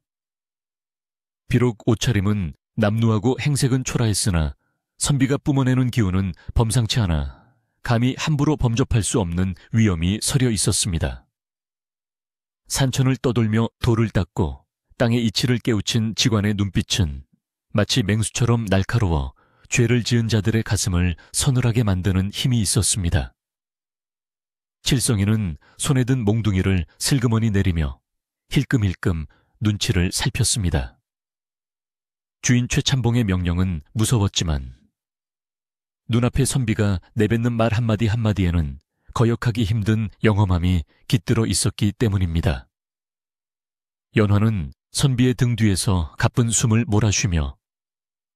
S1: 비록 옷차림은 남루하고 행색은 초라했으나 선비가 뿜어내는 기운은 범상치 않아 감히 함부로 범접할 수 없는 위험이 서려 있었습니다. 산천을 떠돌며 돌을 닦고 땅의 이치를 깨우친 직관의 눈빛은 마치 맹수처럼 날카로워 죄를 지은 자들의 가슴을 서늘하게 만드는 힘이 있었습니다. 칠성이는 손에 든 몽둥이를 슬그머니 내리며 힐끔힐끔 눈치를 살폈습니다. 주인 최참봉의 명령은 무서웠지만 눈앞의 선비가 내뱉는 말 한마디 한마디에는 거역하기 힘든 영험함이 깃들어 있었기 때문입니다. 연화는 선비의 등 뒤에서 가쁜 숨을 몰아쉬며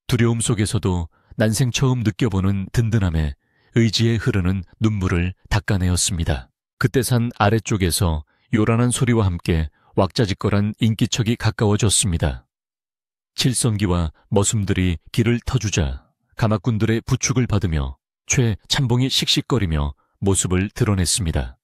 S1: 두려움 속에서도 난생 처음 느껴보는 든든함에 의지에 흐르는 눈물을 닦아내었습니다. 그때 산 아래쪽에서 요란한 소리와 함께 왁자지껄한 인기척이 가까워졌습니다. 칠성기와 머슴들이 길을 터주자 가마꾼들의 부축을 받으며 최참봉이 씩씩거리며 모습을 드러냈습니다.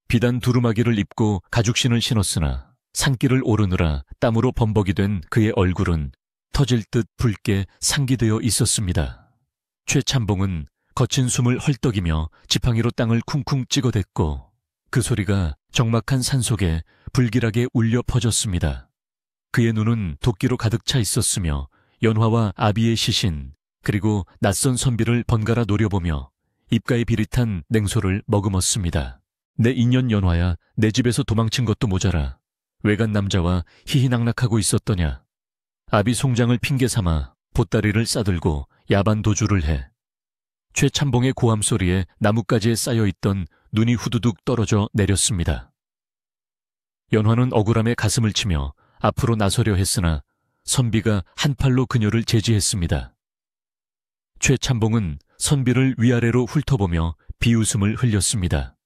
S1: 비단 두루마기를 입고 가죽신을 신었으나 산길을 오르느라 땀으로 범벅이 된 그의 얼굴은 터질 듯 붉게 상기되어 있었습니다. 최참봉은 거친 숨을 헐떡이며 지팡이로 땅을 쿵쿵 찍어댔고 그 소리가 적막한 산속에 불길하게 울려 퍼졌습니다. 그의 눈은 도끼로 가득 차 있었으며 연화와 아비의 시신 그리고 낯선 선비를 번갈아 노려보며 입가에 비릿한 냉소를 머금었습니다. 내 인연 연화야, 내 집에서 도망친 것도 모자라 외간 남자와 희희낙낙하고 있었더냐. 아비 송장을 핑계 삼아 보따리를 싸들고 야반 도주를 해. 최참봉의 고함 소리에 나뭇가지에 쌓여있던 눈이 후두둑 떨어져 내렸습니다. 연화는 억울함에 가슴을 치며 앞으로 나서려 했으나 선비가 한 팔로 그녀를 제지했습니다. 최참봉은 선비를 위아래로 훑어보며 비웃음을 흘렸습니다.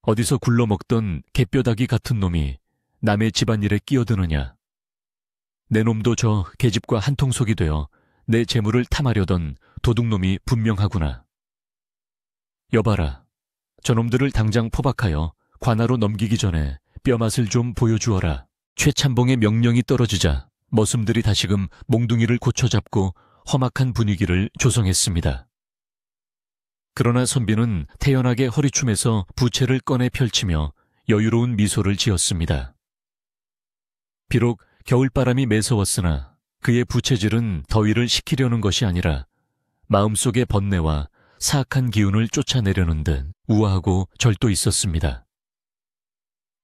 S1: 어디서 굴러먹던 개뼈다귀 같은 놈이 남의 집안일에 끼어드느냐. 내 놈도 저 계집과 한통속이 되어 내 재물을 탐하려던 도둑놈이 분명하구나. 여봐라, 저놈들을 당장 포박하여 관하로 넘기기 전에 뼈맛을 좀 보여주어라. 최참봉의 명령이 떨어지자 머슴들이 다시금 몽둥이를 고쳐잡고 험악한 분위기를 조성했습니다. 그러나 선비는 태연하게 허리춤에서 부채를 꺼내 펼치며 여유로운 미소를 지었습니다. 비록 겨울바람이 매서웠으나 그의 부채질은 더위를 식히려는 것이 아니라 마음속의 번뇌와 사악한 기운을 쫓아내려는 듯 우아하고 절도 있었습니다.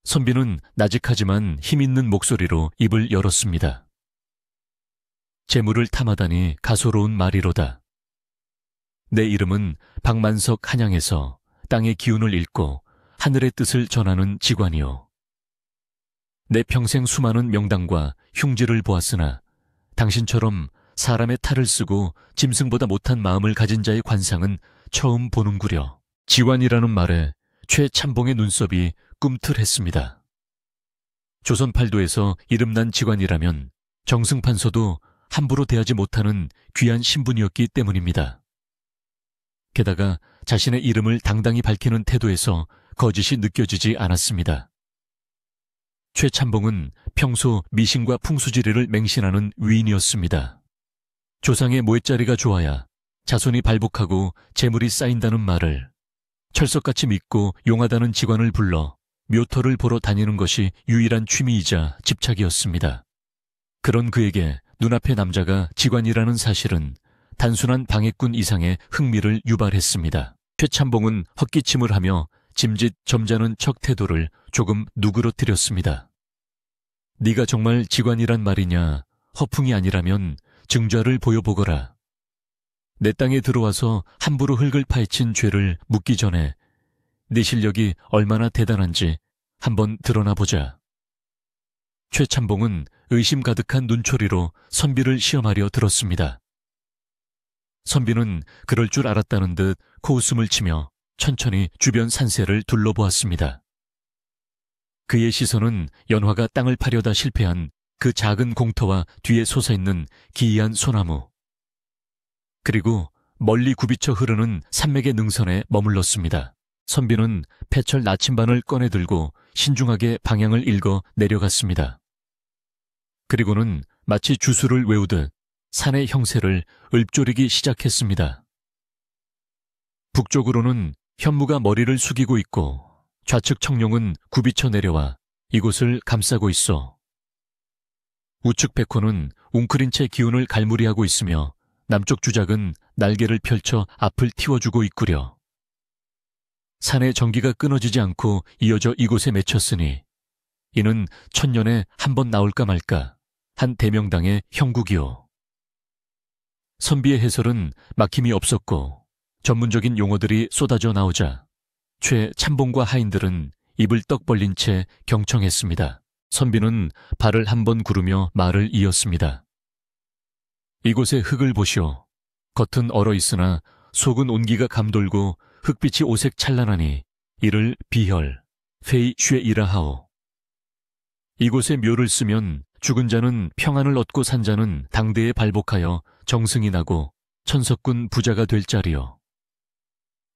S1: 선비는 나직하지만 힘있는 목소리로 입을 열었습니다. 재물을 탐하다니 가소로운 말이로다. 내 이름은 박만석 한양에서 땅의 기운을 읽고 하늘의 뜻을 전하는 직관이요. 내 평생 수많은 명당과 흉지를 보았으나 당신처럼 사람의 탈을 쓰고 짐승보다 못한 마음을 가진 자의 관상은 처음 보는구려. 직관이라는 말에 최참봉의 눈썹이 꿈틀했습니다. 조선 팔도에서 이름난 직관이라면 정승판서도 함부로 대하지 못하는 귀한 신분이었기 때문입니다. 게다가 자신의 이름을 당당히 밝히는 태도에서 거짓이 느껴지지 않았습니다. 최참봉은 평소 미신과 풍수지리를 맹신하는 위인이었습니다. 조상의 모액자리가 좋아야 자손이 발복하고 재물이 쌓인다는 말을 철석같이 믿고 용하다는 직관을 불러 묘터를 보러 다니는 것이 유일한 취미이자 집착이었습니다. 그런 그에게 눈앞의 남자가 직관이라는 사실은 단순한 방해꾼 이상의 흥미를 유발했습니다. 최참봉은 헛기침을 하며 짐짓 점잖은 척 태도를 조금 누그러뜨렸습니다. 네가 정말 직관이란 말이냐, 허풍이 아니라면 증좌를 보여보거라. 내 땅에 들어와서 함부로 흙을 파헤친 죄를 묻기 전에 네 실력이 얼마나 대단한지 한번 드러나 보자. 최참봉은 의심 가득한 눈초리로 선비를 시험하려 들었습니다. 선비는 그럴 줄 알았다는 듯 코웃음을 치며 천천히 주변 산세를 둘러보았습니다. 그의 시선은 연화가 땅을 파려다 실패한 그 작은 공터와 뒤에 솟아있는 기이한 소나무, 그리고 멀리 굽이쳐 흐르는 산맥의 능선에 머물렀습니다. 선비는 폐철 나침반을 꺼내들고 신중하게 방향을 읽어 내려갔습니다. 그리고는 마치 주술을 외우듯 산의 형세를 읊조리기 시작했습니다. 북쪽으로는 현무가 머리를 숙이고 있고 좌측 청룡은 굽이쳐 내려와 이곳을 감싸고 있어. 우측 백호는 웅크린 채 기운을 갈무리하고 있으며 남쪽 주작은 날개를 펼쳐 앞을 틔워주고 있구려. 산의 전기가 끊어지지 않고 이어져 이곳에 맺혔으니 이는 천년에 한 번 나올까 말까 한 대명당의 형국이요. 선비의 해설은 막힘이 없었고 전문적인 용어들이 쏟아져 나오자 최참봉과 하인들은 입을 떡 벌린 채 경청했습니다. 선비는 발을 한번 구르며 말을 이었습니다. 이곳의 흙을 보시오. 겉은 얼어있으나 속은 온기가 감돌고 흙빛이 오색 찬란하니 이를 비혈, 페이 쉐이라 하오. 이곳에 묘를 쓰면 죽은 자는 평안을 얻고 산 자는 당대에 발복하여 정승이 나고 천석군 부자가 될 자리요.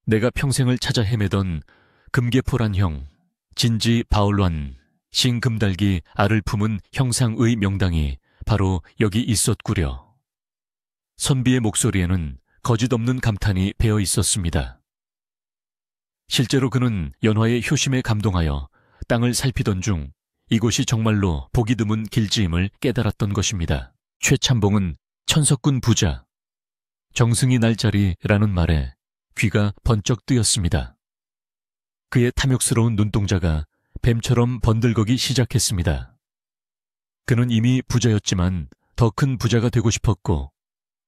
S1: 내가 평생을 찾아 헤매던 금계포란 형, 진지 바울완, 신금달기 알을 품은 형상의 명당이 바로 여기 있었구려. 선비의 목소리에는 거짓 없는 감탄이 배어 있었습니다. 실제로 그는 연화의 효심에 감동하여 땅을 살피던 중 이곳이 정말로 보기 드문 길지임을 깨달았던 것입니다. 최참봉은 천석군 부자, 정승이 날 자리라는 말에 귀가 번쩍 뜨였습니다. 그의 탐욕스러운 눈동자가 뱀처럼 번들거기 시작했습니다. 그는 이미 부자였지만 더 큰 부자가 되고 싶었고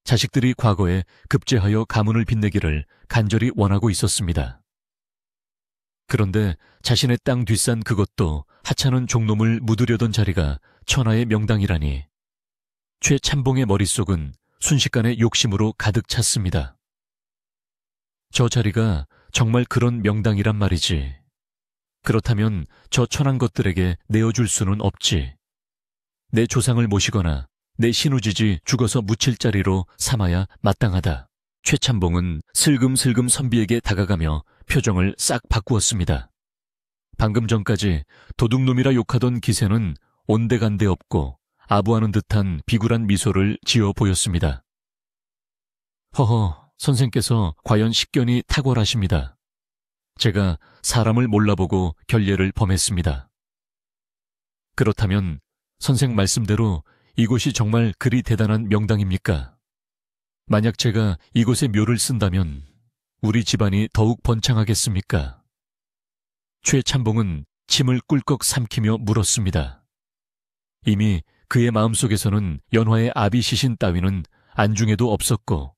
S1: 자식들이 과거에 급제하여 가문을 빛내기를 간절히 원하고 있었습니다. 그런데 자신의 땅 뒷산 그것도 하찮은 종놈을 묻으려던 자리가 천하의 명당이라니 최참봉의 머릿속은 순식간에 욕심으로 가득 찼습니다. 저 자리가 정말 그런 명당이란 말이지. 그렇다면 저 천한 것들에게 내어줄 수는 없지. 내 조상을 모시거나 내 신우지지 죽어서 묻힐 자리로 삼아야 마땅하다. 최참봉은 슬금슬금 선비에게 다가가며 표정을 싹 바꾸었습니다. 방금 전까지 도둑놈이라 욕하던 기세는 온데간데 없고 아부하는 듯한 비굴한 미소를 지어 보였습니다. 허허, 선생께서 과연 식견이 탁월하십니다. 제가 사람을 몰라보고 결례를 범했습니다. 그렇다면 선생 말씀대로 이곳이 정말 그리 대단한 명당입니까? 만약 제가 이곳에 묘를 쓴다면 우리 집안이 더욱 번창하겠습니까? 최찬봉은 침을 꿀꺽 삼키며 물었습니다. 이미 그의 마음속에서는 연화의 아비시신 따위는 안중에도 없었고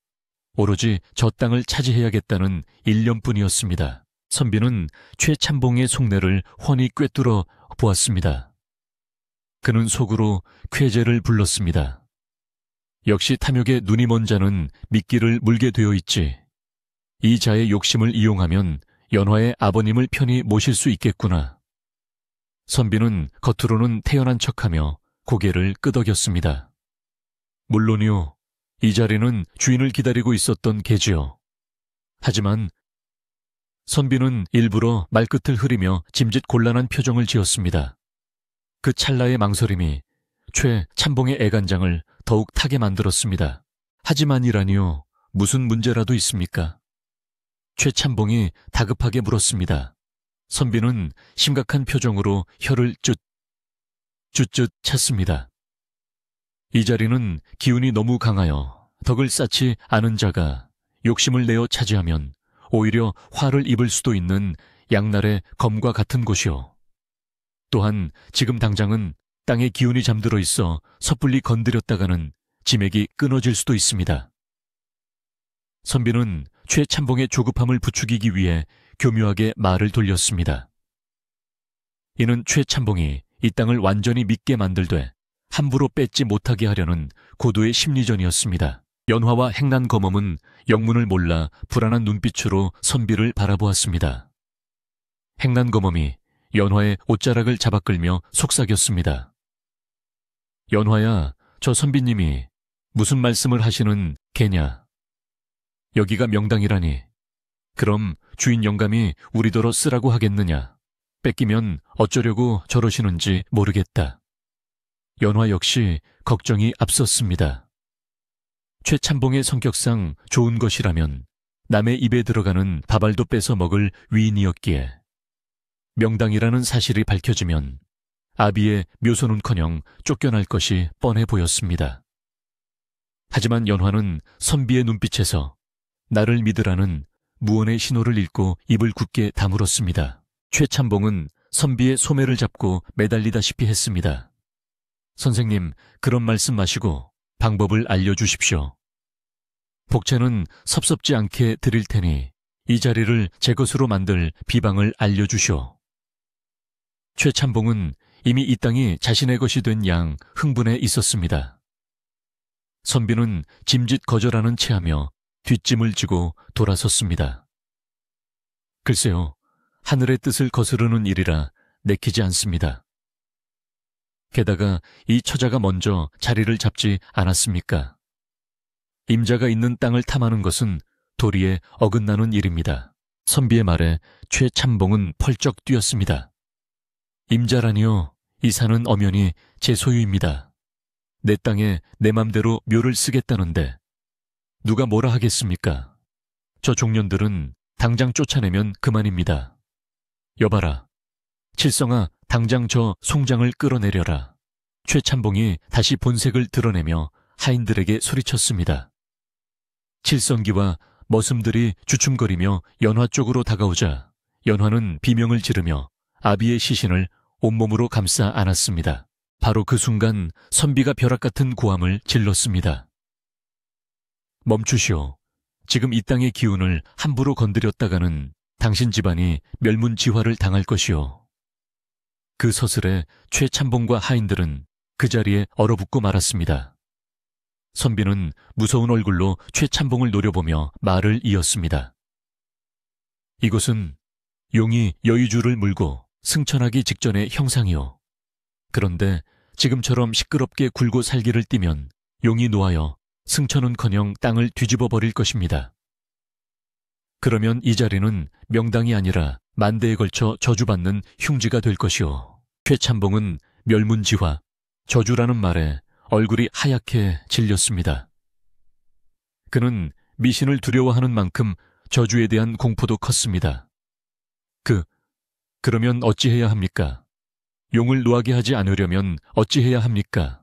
S1: 오로지 저 땅을 차지해야겠다는 일념뿐이었습니다. 선비는 최찬봉의 속내를 훤히 꿰뚫어 보았습니다. 그는 속으로 쾌재를 불렀습니다. 역시 탐욕에 눈이 먼 자는 미끼를 물게 되어 있지. 이 자의 욕심을 이용하면 연화의 아버님을 편히 모실 수 있겠구나. 선비는 겉으로는 태연한 척하며 고개를 끄덕였습니다. 물론이요. 이 자리는 주인을 기다리고 있었던 게지요. 하지만 선비는 일부러 말끝을 흐리며 짐짓 곤란한 표정을 지었습니다. 그 찰나의 망설임이 최찬봉의 애간장을 더욱 타게 만들었습니다. 하지만이라니요. 무슨 문제라도 있습니까? 최찬봉이 다급하게 물었습니다. 선비는 심각한 표정으로 혀를 쭈쯧 찼습니다. 이 자리는 기운이 너무 강하여 덕을 쌓지 않은 자가 욕심을 내어 차지하면 오히려 화를 입을 수도 있는 양날의 검과 같은 곳이요. 또한 지금 당장은 땅에 기운이 잠들어 있어 섣불리 건드렸다가는 지맥이 끊어질 수도 있습니다. 선비는 최찬봉의 조급함을 부추기기 위해 교묘하게 말을 돌렸습니다. 이는 최찬봉이 이 땅을 완전히 믿게 만들되 함부로 뺏지 못하게 하려는 고도의 심리전이었습니다. 연화와 행난검엄은 영문을 몰라 불안한 눈빛으로 선비를 바라보았습니다. 행난검엄이 연화의 옷자락을 잡아끌며 속삭였습니다. 연화야, 저 선비님이 무슨 말씀을 하시는 개냐? 여기가 명당이라니. 그럼 주인 영감이 우리더러 쓰라고 하겠느냐? 뺏기면 어쩌려고 저러시는지 모르겠다. 연화 역시 걱정이 앞섰습니다. 최찬봉의 성격상 좋은 것이라면 남의 입에 들어가는 밥알도 뺏어 먹을 위인이었기에 명당이라는 사실이 밝혀지면 아비의 묘소는커녕 쫓겨날 것이 뻔해 보였습니다. 하지만 연화는 선비의 눈빛에서 나를 믿으라는 무언의 신호를 읽고 입을 굳게 다물었습니다. 최찬봉은 선비의 소매를 잡고 매달리다시피 했습니다. 선생님, 그런 말씀 마시고 방법을 알려주십시오. 복채는 섭섭지 않게 드릴 테니 이 자리를 제 것으로 만들 비방을 알려주시오. 최찬봉은 이미 이 땅이 자신의 것이 된 양 흥분해 있었습니다. 선비는 짐짓 거절하는 체하며 뒷짐을 지고 돌아섰습니다. 글쎄요, 하늘의 뜻을 거스르는 일이라 내키지 않습니다. 게다가 이 처자가 먼저 자리를 잡지 않았습니까? 임자가 있는 땅을 탐하는 것은 도리에 어긋나는 일입니다. 선비의 말에 최찬봉은 펄쩍 뛰었습니다. 임자라니요, 이 산은 엄연히 제 소유입니다. 내 땅에 내 맘대로 묘를 쓰겠다는데 누가 뭐라 하겠습니까? 저 종년들은 당장 쫓아내면 그만입니다. 여봐라, 칠성아, 당장 저 송장을 끌어내려라. 최찬봉이 다시 본색을 드러내며 하인들에게 소리쳤습니다. 칠성기와 머슴들이 주춤거리며 연화 쪽으로 다가오자 연화는 비명을 지르며 아비의 시신을 온몸으로 감싸 안았습니다. 바로 그 순간 선비가 벼락 같은 고함을 질렀습니다. 멈추시오. 지금 이 땅의 기운을 함부로 건드렸다가는 당신 집안이 멸문지화를 당할 것이오. 그 서슬에 최찬봉과 하인들은 그 자리에 얼어붙고 말았습니다. 선비는 무서운 얼굴로 최찬봉을 노려보며 말을 이었습니다. 이곳은 용이 여의주를 물고 승천하기 직전의 형상이오. 그런데 지금처럼 시끄럽게 굴고 살기를 띠면 용이 노하여 승천은커녕 땅을 뒤집어 버릴 것입니다. 그러면 이 자리는 명당이 아니라 만대에 걸쳐 저주받는 흉지가 될 것이오. 최찬봉은 멸문지화, 저주라는 말에 얼굴이 하얗게 질렸습니다. 그는 미신을 두려워하는 만큼 저주에 대한 공포도 컸습니다. 그러면 어찌해야 합니까? 용을 노하게 하지 않으려면 어찌해야 합니까?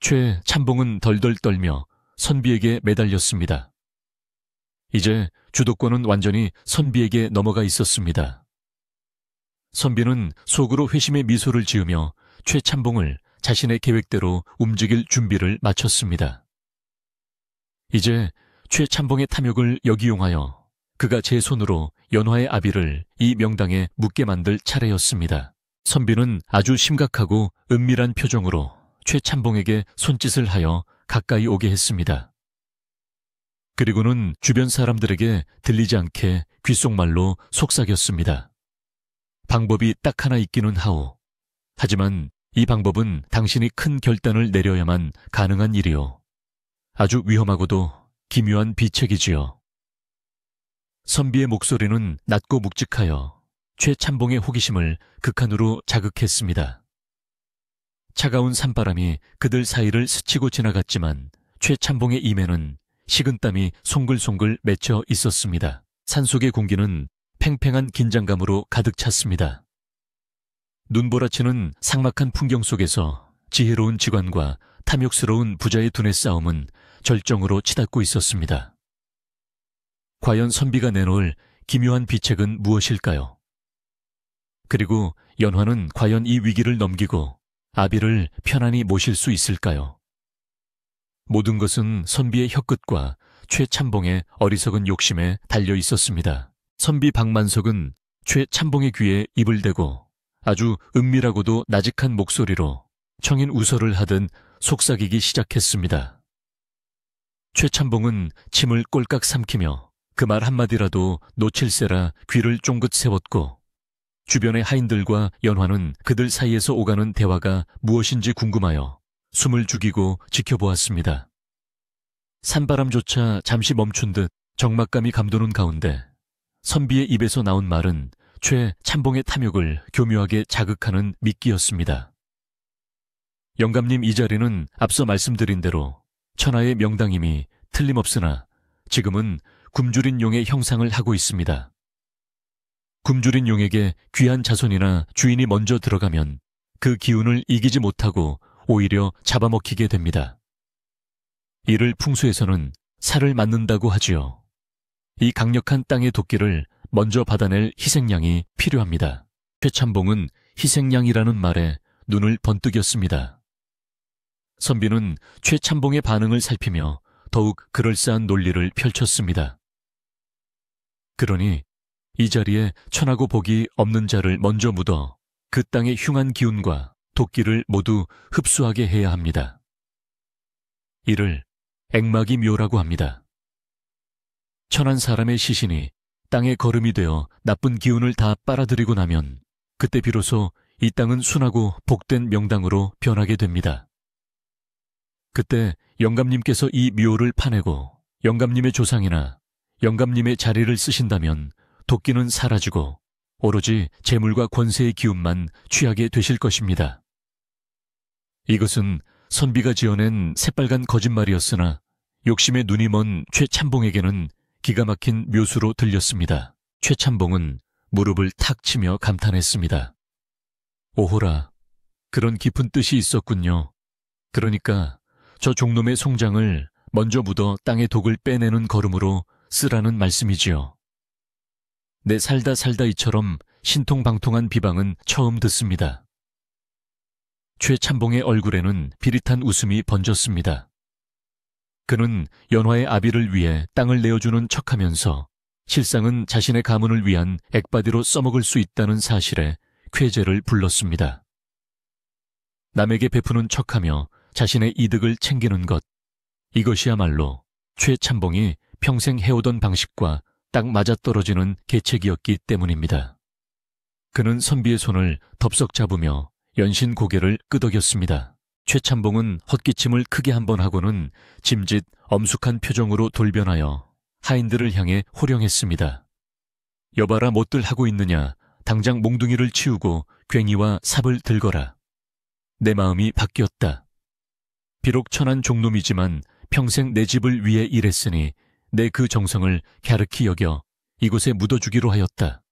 S1: 최 참봉은 덜덜 떨며 선비에게 매달렸습니다. 이제 주도권은 완전히 선비에게 넘어가 있었습니다. 선비는 속으로 회심의 미소를 지으며 최 참봉을 자신의 계획대로 움직일 준비를 마쳤습니다. 이제 최 참봉의 탐욕을 역이용하여 그가 제 손으로 연화의 아비를 이 명당에 묻게 만들 차례였습니다. 선비는 아주 심각하고 은밀한 표정으로 최 참봉에게 손짓을 하여 가까이 오게 했습니다. 그리고는 주변 사람들에게 들리지 않게 귓속말로 속삭였습니다. 방법이 딱 하나 있기는 하오. 하지만 이 방법은 당신이 큰 결단을 내려야만 가능한 일이오. 아주 위험하고도 기묘한 비책이지요. 선비의 목소리는 낮고 묵직하여 최 참봉의 호기심을 극한으로 자극했습니다. 차가운 산바람이 그들 사이를 스치고 지나갔지만 최 참봉의 임에는 식은땀이 송글송글 맺혀 있었습니다. 산속의 공기는 팽팽한 긴장감으로 가득 찼습니다. 눈보라치는 삭막한 풍경 속에서 지혜로운 직관과 탐욕스러운 부자의 두뇌 싸움은 절정으로 치닫고 있었습니다. 과연 선비가 내놓을 기묘한 비책은 무엇일까요? 그리고 연화는 과연 이 위기를 넘기고 아비를 편안히 모실 수 있을까요? 모든 것은 선비의 혀끝과 최 참봉의 어리석은 욕심에 달려 있었습니다. 선비 박만석은 최 참봉의 귀에 입을 대고 아주 은밀하고도 나직한 목소리로 청인 우설을 하듯 속삭이기 시작했습니다. 최 참봉은 침을 꼴깍 삼키며 그 말 한마디라도 놓칠세라 귀를 쫑긋 세웠고 주변의 하인들과 연화는 그들 사이에서 오가는 대화가 무엇인지 궁금하여 숨을 죽이고 지켜보았습니다. 산바람조차 잠시 멈춘 듯 적막감이 감도는 가운데 선비의 입에서 나온 말은 최 참봉의 탐욕을 교묘하게 자극하는 미끼였습니다. 영감님, 이 자리는 앞서 말씀드린 대로 천하의 명당임이 틀림없으나 지금은 굶주린 용의 형상을 하고 있습니다. 굶주린 용에게 귀한 자손이나 주인이 먼저 들어가면 그 기운을 이기지 못하고 오히려 잡아먹히게 됩니다. 이를 풍수에서는 살을 맞는다고 하지요. 이 강력한 땅의 도끼를 먼저 받아낼 희생양이 필요합니다. 최참봉은 희생양이라는 말에 눈을 번뜩였습니다. 선비는 최참봉의 반응을 살피며 더욱 그럴싸한 논리를 펼쳤습니다. 그러니 이 자리에 천하고 복이 없는 자를 먼저 묻어 그 땅의 흉한 기운과 도끼를 모두 흡수하게 해야 합니다. 이를 액막이 묘라고 합니다. 천한 사람의 시신이 땅에 거름이 되어 나쁜 기운을 다 빨아들이고 나면 그때 비로소 이 땅은 순하고 복된 명당으로 변하게 됩니다. 그때 영감님께서 이 묘를 파내고 영감님의 조상이나 영감님의 자리를 쓰신다면 도끼는 사라지고 오로지 재물과 권세의 기운만 취하게 되실 것입니다. 이것은 선비가 지어낸 새빨간 거짓말이었으나 욕심에 눈이 먼 최참봉에게는 기가 막힌 묘수로 들렸습니다. 최참봉은 무릎을 탁 치며 감탄했습니다. 오호라, 그런 깊은 뜻이 있었군요. 그러니까 저 종놈의 송장을 먼저 묻어 땅의 독을 빼내는 걸음으로 쓰라는 말씀이지요. 내 살다 이처럼 신통방통한 비방은 처음 듣습니다. 최참봉의 얼굴에는 비릿한 웃음이 번졌습니다. 그는 연화의 아비를 위해 땅을 내어주는 척하면서 실상은 자신의 가문을 위한 액바디로 써먹을 수 있다는 사실에 쾌재를 불렀습니다. 남에게 베푸는 척하며 자신의 이득을 챙기는 것, 이것이야말로 최참봉이 평생 해오던 방식과 딱 맞아떨어지는 계책이었기 때문입니다. 그는 선비의 손을 덥석 잡으며 연신 고개를 끄덕였습니다. 최참봉은 헛기침을 크게 한번 하고는 짐짓 엄숙한 표정으로 돌변하여 하인들을 향해 호령했습니다. 여봐라, 못들 하고 있느냐. 당장 몽둥이를 치우고 괭이와 삽을 들거라. 내 마음이 바뀌었다. 비록 천한 종놈이지만 평생 내 집을 위해 일했으니 내 그 정성을 갸륵히 여겨 이곳에 묻어주기로 하였다.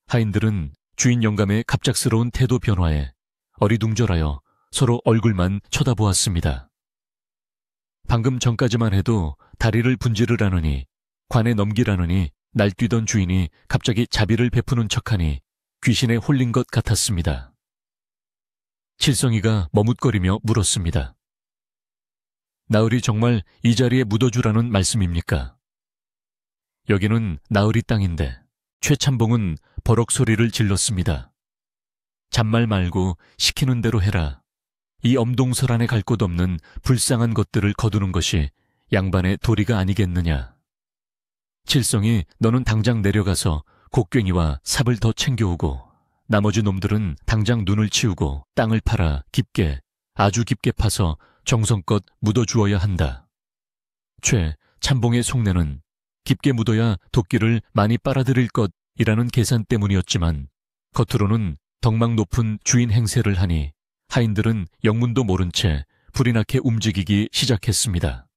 S1: 하인들은 주인 영감의 갑작스러운 태도 변화에 어리둥절하여 서로 얼굴만 쳐다보았습니다. 방금 전까지만 해도 다리를 분지르라느니 관에 넘기라느니 날뛰던 주인이 갑자기 자비를 베푸는 척하니 귀신에 홀린 것 같았습니다. 칠성이가 머뭇거리며 물었습니다. 나으리 정말 이 자리에 묻어주라는 말씀입니까? 여기는 나으리 땅인데. 최참봉은 버럭 소리를 질렀습니다. 잔말 말고 시키는 대로 해라. 이 엄동설 안에 갈 곳 없는 불쌍한 것들을 거두는 것이 양반의 도리가 아니겠느냐. 칠성이 너는 당장 내려가서 곡괭이와 삽을 더 챙겨오고 나머지 놈들은 당장 눈을 치우고 땅을 팔아 깊게, 아주 깊게 파서 정성껏 묻어주어야 한다. 최참봉의 속내는 깊게 묻어야 도끼를 많이 빨아들일 것이라는 계산 때문이었지만 겉으로는 덕망 높은 주인 행세를 하니 하인들은 영문도 모른 채 불이 나게 움직이기 시작했습니다.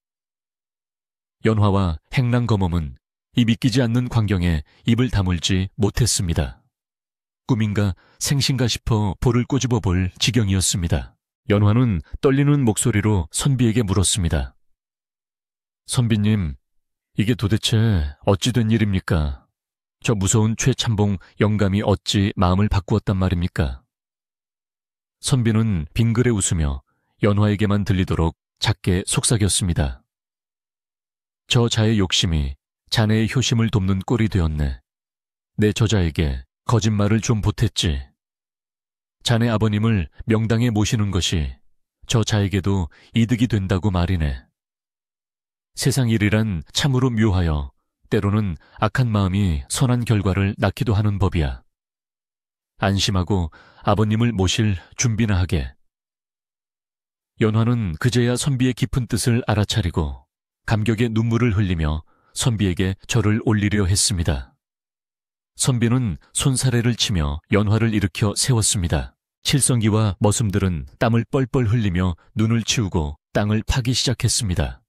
S1: 연화와 행랑검엄은 이 믿기지 않는 광경에 입을 다물지 못했습니다. 꿈인가 생신가 싶어 볼을 꼬집어 볼 지경이었습니다. 연화는 떨리는 목소리로 선비에게 물었습니다. 선비님, 이게 도대체 어찌 된 일입니까? 저 무서운 최참봉 영감이 어찌 마음을 바꾸었단 말입니까? 선비는 빙그레 웃으며 연화에게만 들리도록 작게 속삭였습니다. 저 자의 욕심이 자네의 효심을 돕는 꼴이 되었네. 내 저자에게 거짓말을 좀 보탰지. 자네 아버님을 명당에 모시는 것이 저 자에게도 이득이 된다고 말이네. 세상 일이란 참으로 묘하여 때로는 악한 마음이 선한 결과를 낳기도 하는 법이야. 안심하고 아버님을 모실 준비나 하게. 연화는 그제야 선비의 깊은 뜻을 알아차리고 감격의 눈물을 흘리며 선비에게 절을 올리려 했습니다. 선비는 손사래를 치며 연화를 일으켜 세웠습니다. 칠성기와 머슴들은 땀을 뻘뻘 흘리며 눈을 치우고 땅을 파기 시작했습니다.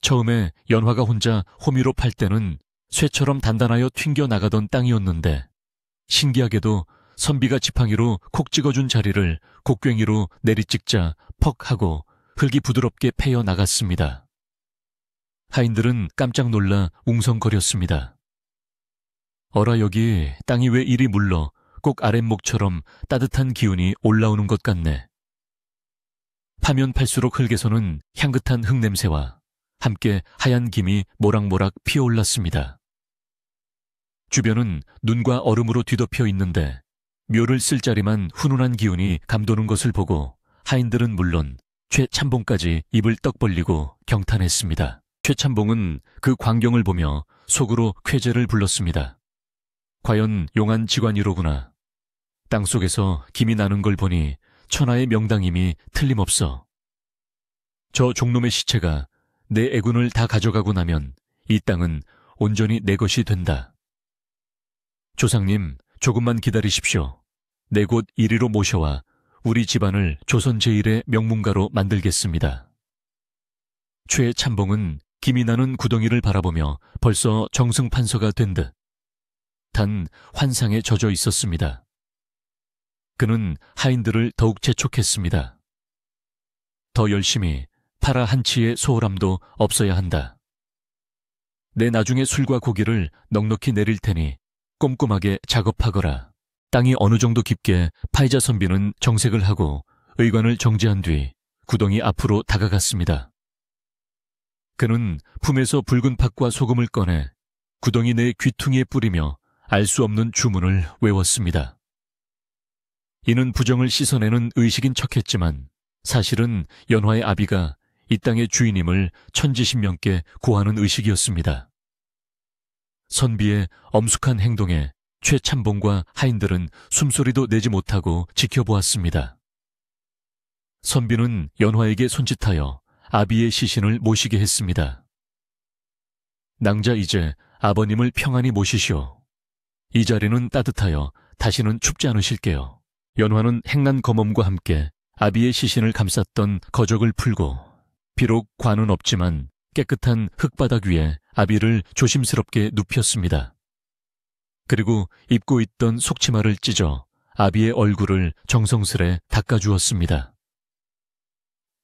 S1: 처음에 연화가 혼자 호미로 팔 때는 쇠처럼 단단하여 튕겨나가던 땅이었는데 신기하게도 선비가 지팡이로 콕 찍어준 자리를 곡괭이로 내리찍자 퍽 하고 흙이 부드럽게 패여 나갔습니다. 하인들은 깜짝 놀라 웅성거렸습니다. 어라, 여기 땅이 왜 이리 물러 꼭 아랫목처럼 따뜻한 기운이 올라오는 것 같네. 파면 팔수록 흙에서는 향긋한 흙냄새와 함께 하얀 김이 모락모락 피어올랐습니다. 주변은 눈과 얼음으로 뒤덮여 있는데 묘를 쓸 자리만 훈훈한 기운이 감도는 것을 보고 하인들은 물론 최참봉까지 입을 떡 벌리고 경탄했습니다. 최참봉은 그 광경을 보며 속으로 쾌재를 불렀습니다. 과연 용한 직관이로구나. 땅속에서 김이 나는 걸 보니 천하의 명당임이 틀림없어. 저 종놈의 시체가 내 애군을 다 가져가고 나면 이 땅은 온전히 내 것이 된다. 조상님, 조금만 기다리십시오. 내 곧 이리로 모셔와 우리 집안을 조선 제1의 명문가로 만들겠습니다. 최참봉은 김이 나는 구덩이를 바라보며 벌써 정승판서가 된 듯 단 환상에 젖어 있었습니다. 그는 하인들을 더욱 재촉했습니다. 더 열심히 파라 한치의 소홀함도 없어야 한다. 내 나중에 술과 고기를 넉넉히 내릴 테니 꼼꼼하게 작업하거라. 땅이 어느 정도 깊게 파이자 선비는 정색을 하고 의관을 정지한 뒤 구덩이 앞으로 다가갔습니다. 그는 품에서 붉은 팥과 소금을 꺼내 구덩이 내 귀퉁이에 뿌리며 알 수 없는 주문을 외웠습니다. 이는 부정을 씻어내는 의식인 척했지만 사실은 연화의 아비가 이 땅의 주인임을 천지신명께 고하는 의식이었습니다. 선비의 엄숙한 행동에 최참봉과 하인들은 숨소리도 내지 못하고 지켜보았습니다. 선비는 연화에게 손짓하여 아비의 시신을 모시게 했습니다. 낭자, 이제 아버님을 평안히 모시시오. 이 자리는 따뜻하여 다시는 춥지 않으실게요. 연화는 행난 검엄과 함께 아비의 시신을 감쌌던 거적을 풀고 비록 관은 없지만 깨끗한 흙바닥 위에 아비를 조심스럽게 눕혔습니다. 그리고 입고 있던 속치마를 찢어 아비의 얼굴을 정성스레 닦아주었습니다.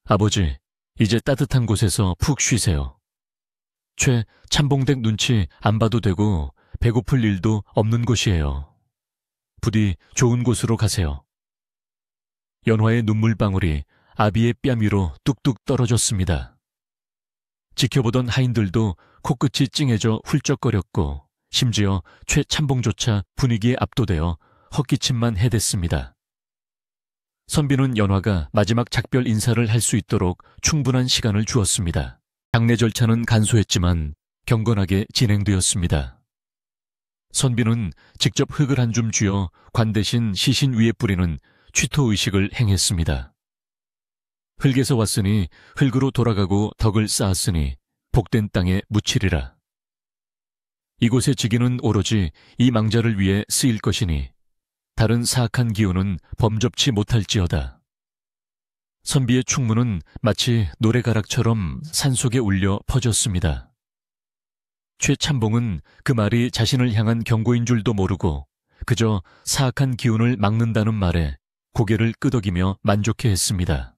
S1: 아버지, 이제 따뜻한 곳에서 푹 쉬세요. 최 참봉댁 눈치 안 봐도 되고 배고플 일도 없는 곳이에요. 부디 좋은 곳으로 가세요. 연화의 눈물방울이 아비의 뺨 위로 뚝뚝 떨어졌습니다. 지켜보던 하인들도 코끝이 찡해져 훌쩍거렸고 심지어 최 참봉조차 분위기에 압도되어 헛기침만 해댔습니다. 선비는 연화가 마지막 작별 인사를 할 수 있도록 충분한 시간을 주었습니다. 장례 절차는 간소했지만 경건하게 진행되었습니다. 선비는 직접 흙을 한 줌 쥐어 관 대신 시신 위에 뿌리는 취토의식을 행했습니다. 흙에서 왔으니 흙으로 돌아가고 덕을 쌓았으니 복된 땅에 묻히리라. 이곳의 직위는 오로지 이 망자를 위해 쓰일 것이니 다른 사악한 기운은 범접치 못할지어다. 선비의 충문은 마치 노래가락처럼 산속에 울려 퍼졌습니다. 최 참봉은 그 말이 자신을 향한 경고인 줄도 모르고 그저 사악한 기운을 막는다는 말에 고개를 끄덕이며 만족해했습니다.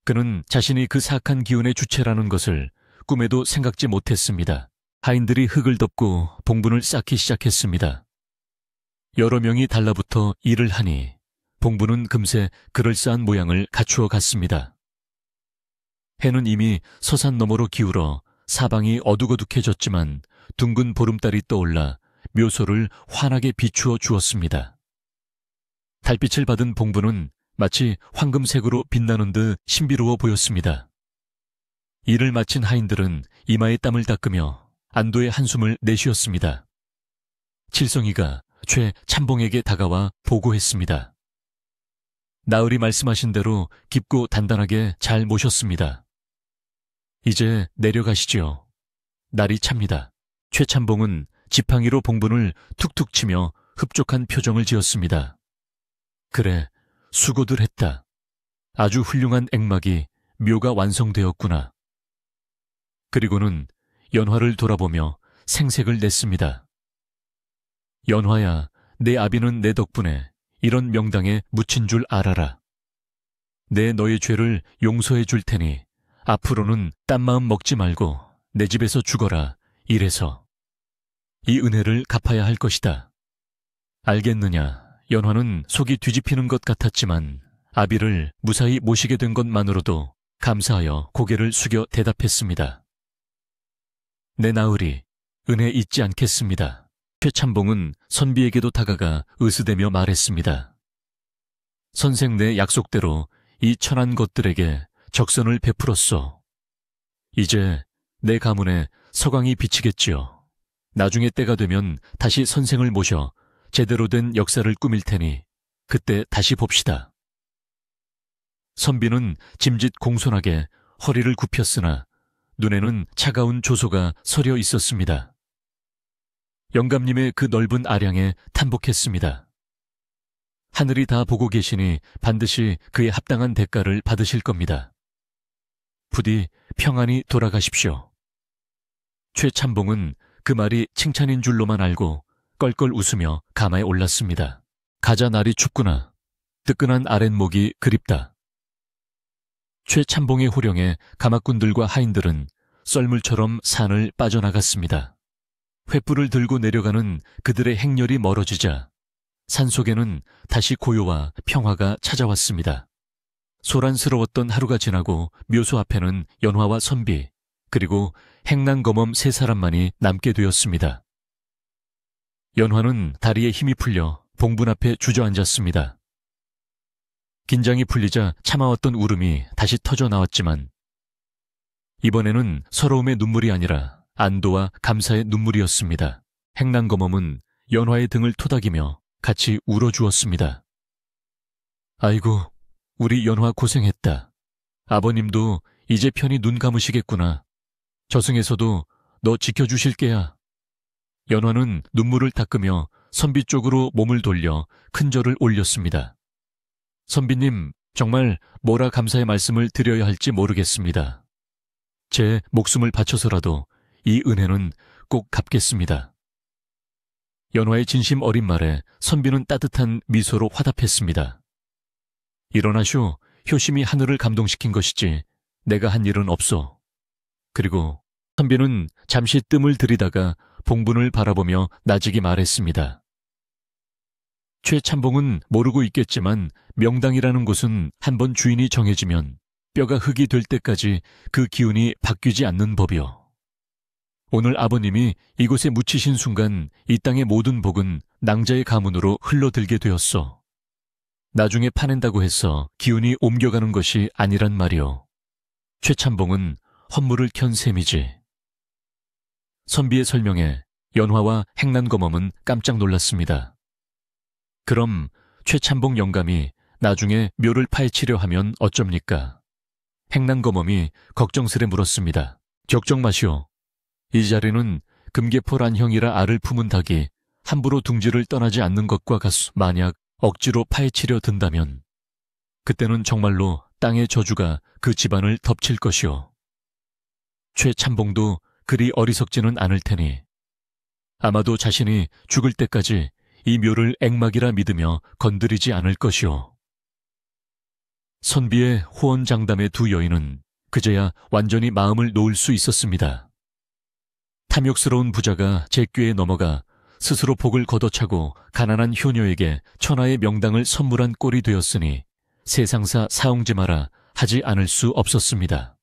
S1: 그는 자신이 그 사악한 기운의 주체라는 것을 꿈에도 생각지 못했습니다. 하인들이 흙을 덮고 봉분을 쌓기 시작했습니다. 여러 명이 달라붙어 일을 하니 봉분은 금세 그럴싸한 모양을 갖추어 갔습니다. 해는 이미 서산 너머로 기울어 사방이 어둑어둑해졌지만 둥근 보름달이 떠올라 묘소를 환하게 비추어 주었습니다. 달빛을 받은 봉분은 마치 황금색으로 빛나는 듯 신비로워 보였습니다. 일을 마친 하인들은 이마에 땀을 닦으며 안도의 한숨을 내쉬었습니다. 칠성이가 최 참봉에게 다가와 보고했습니다. 나으리 말씀하신 대로 깊고 단단하게 잘 모셨습니다. 이제 내려가시지요. 날이 찹니다. 최 참봉은 지팡이로 봉분을 툭툭 치며 흡족한 표정을 지었습니다. 그래, 수고들 했다. 아주 훌륭한 액막이 묘가 완성되었구나. 그리고는 연화를 돌아보며 생색을 냈습니다. 연화야, 내 아비는 내 덕분에 이런 명당에 묻힌 줄 알아라. 내 너의 죄를 용서해 줄 테니 앞으로는 딴 마음 먹지 말고 내 집에서 죽어라. 이래서 이 은혜를 갚아야 할 것이다. 알겠느냐? 연화는 속이 뒤집히는 것 같았지만 아비를 무사히 모시게 된 것만으로도 감사하여 고개를 숙여 대답했습니다. 내 나으리, 은혜 잊지 않겠습니다. 최참봉은 선비에게도 다가가 으스대며 말했습니다. 선생 내 약속대로 이 천한 것들에게 적선을 베풀었소. 이제 내 가문에 서광이 비치겠지요. 나중에 때가 되면 다시 선생을 모셔 제대로 된 역사를 꾸밀 테니 그때 다시 봅시다. 선비는 짐짓 공손하게 허리를 굽혔으나 눈에는 차가운 조소가 서려 있었습니다. 영감님의 그 넓은 아량에 탄복했습니다. 하늘이 다 보고 계시니 반드시 그에 합당한 대가를 받으실 겁니다. 부디 평안히 돌아가십시오. 최 참봉은 그 말이 칭찬인 줄로만 알고 껄껄 웃으며 가마에 올랐습니다. 가자 날이 춥구나. 뜨끈한 아랫목이 그립다. 최 참봉의 호령에 가마꾼들과 하인들은 썰물처럼 산을 빠져나갔습니다. 횃불을 들고 내려가는 그들의 행렬이 멀어지자 산속에는 다시 고요와 평화가 찾아왔습니다. 소란스러웠던 하루가 지나고 묘소 앞에는 연화와 선비 그리고 행랑검엄 세 사람만이 남게 되었습니다. 연화는 다리에 힘이 풀려 봉분 앞에 주저앉았습니다. 긴장이 풀리자 참아왔던 울음이 다시 터져 나왔지만 이번에는 서러움의 눈물이 아니라 안도와 감사의 눈물이었습니다. 행랑검엄은 연화의 등을 토닥이며 같이 울어주었습니다. 아이고, 우리 연화 고생했다. 아버님도 이제 편히 눈 감으시겠구나. 저승에서도 너 지켜주실 게야. 연화는 눈물을 닦으며 선비 쪽으로 몸을 돌려 큰 절을 올렸습니다. 선비님, 정말 뭐라 감사의 말씀을 드려야 할지 모르겠습니다. 제 목숨을 바쳐서라도 이 은혜는 꼭 갚겠습니다. 연화의 진심 어린 말에 선비는 따뜻한 미소로 화답했습니다. 일어나쇼. 효심이 하늘을 감동시킨 것이지 내가 한 일은 없소. 그리고 선비는 잠시 뜸을 들이다가 봉분을 바라보며 나직이 말했습니다. 최참봉은 모르고 있겠지만 명당이라는 곳은 한번 주인이 정해지면 뼈가 흙이 될 때까지 그 기운이 바뀌지 않는 법이요. 오늘 아버님이 이곳에 묻히신 순간 이 땅의 모든 복은 낭자의 가문으로 흘러들게 되었소. 나중에 파낸다고 해서 기운이 옮겨가는 것이 아니란 말이요. 최참봉은 헌물을 켠 셈이지. 선비의 설명에 연화와 행난검엄은 깜짝 놀랐습니다. 그럼 최참봉 영감이 나중에 묘를 파헤치려 하면 어쩝니까? 행난검엄이 걱정스레 물었습니다. 걱정 마시오. 이 자리는 금계포 란형이라 알을 품은 닭이 함부로 둥지를 떠나지 않는 것과 같소. 만약 억지로 파헤치려 든다면 그때는 정말로 땅의 저주가 그 집안을 덮칠 것이오. 최참봉도 그리 어리석지는 않을 테니 아마도 자신이 죽을 때까지 이 묘를 액막이라 믿으며 건드리지 않을 것이오. 선비의 호언장담의 두 여인은 그제야 완전히 마음을 놓을 수 있었습니다. 탐욕스러운 부자가 제 꾀에 넘어가 스스로 복을 걷어차고 가난한 효녀에게 천하의 명당을 선물한 꼴이 되었으니 세상사 사옹지마라 하지 않을 수 없었습니다.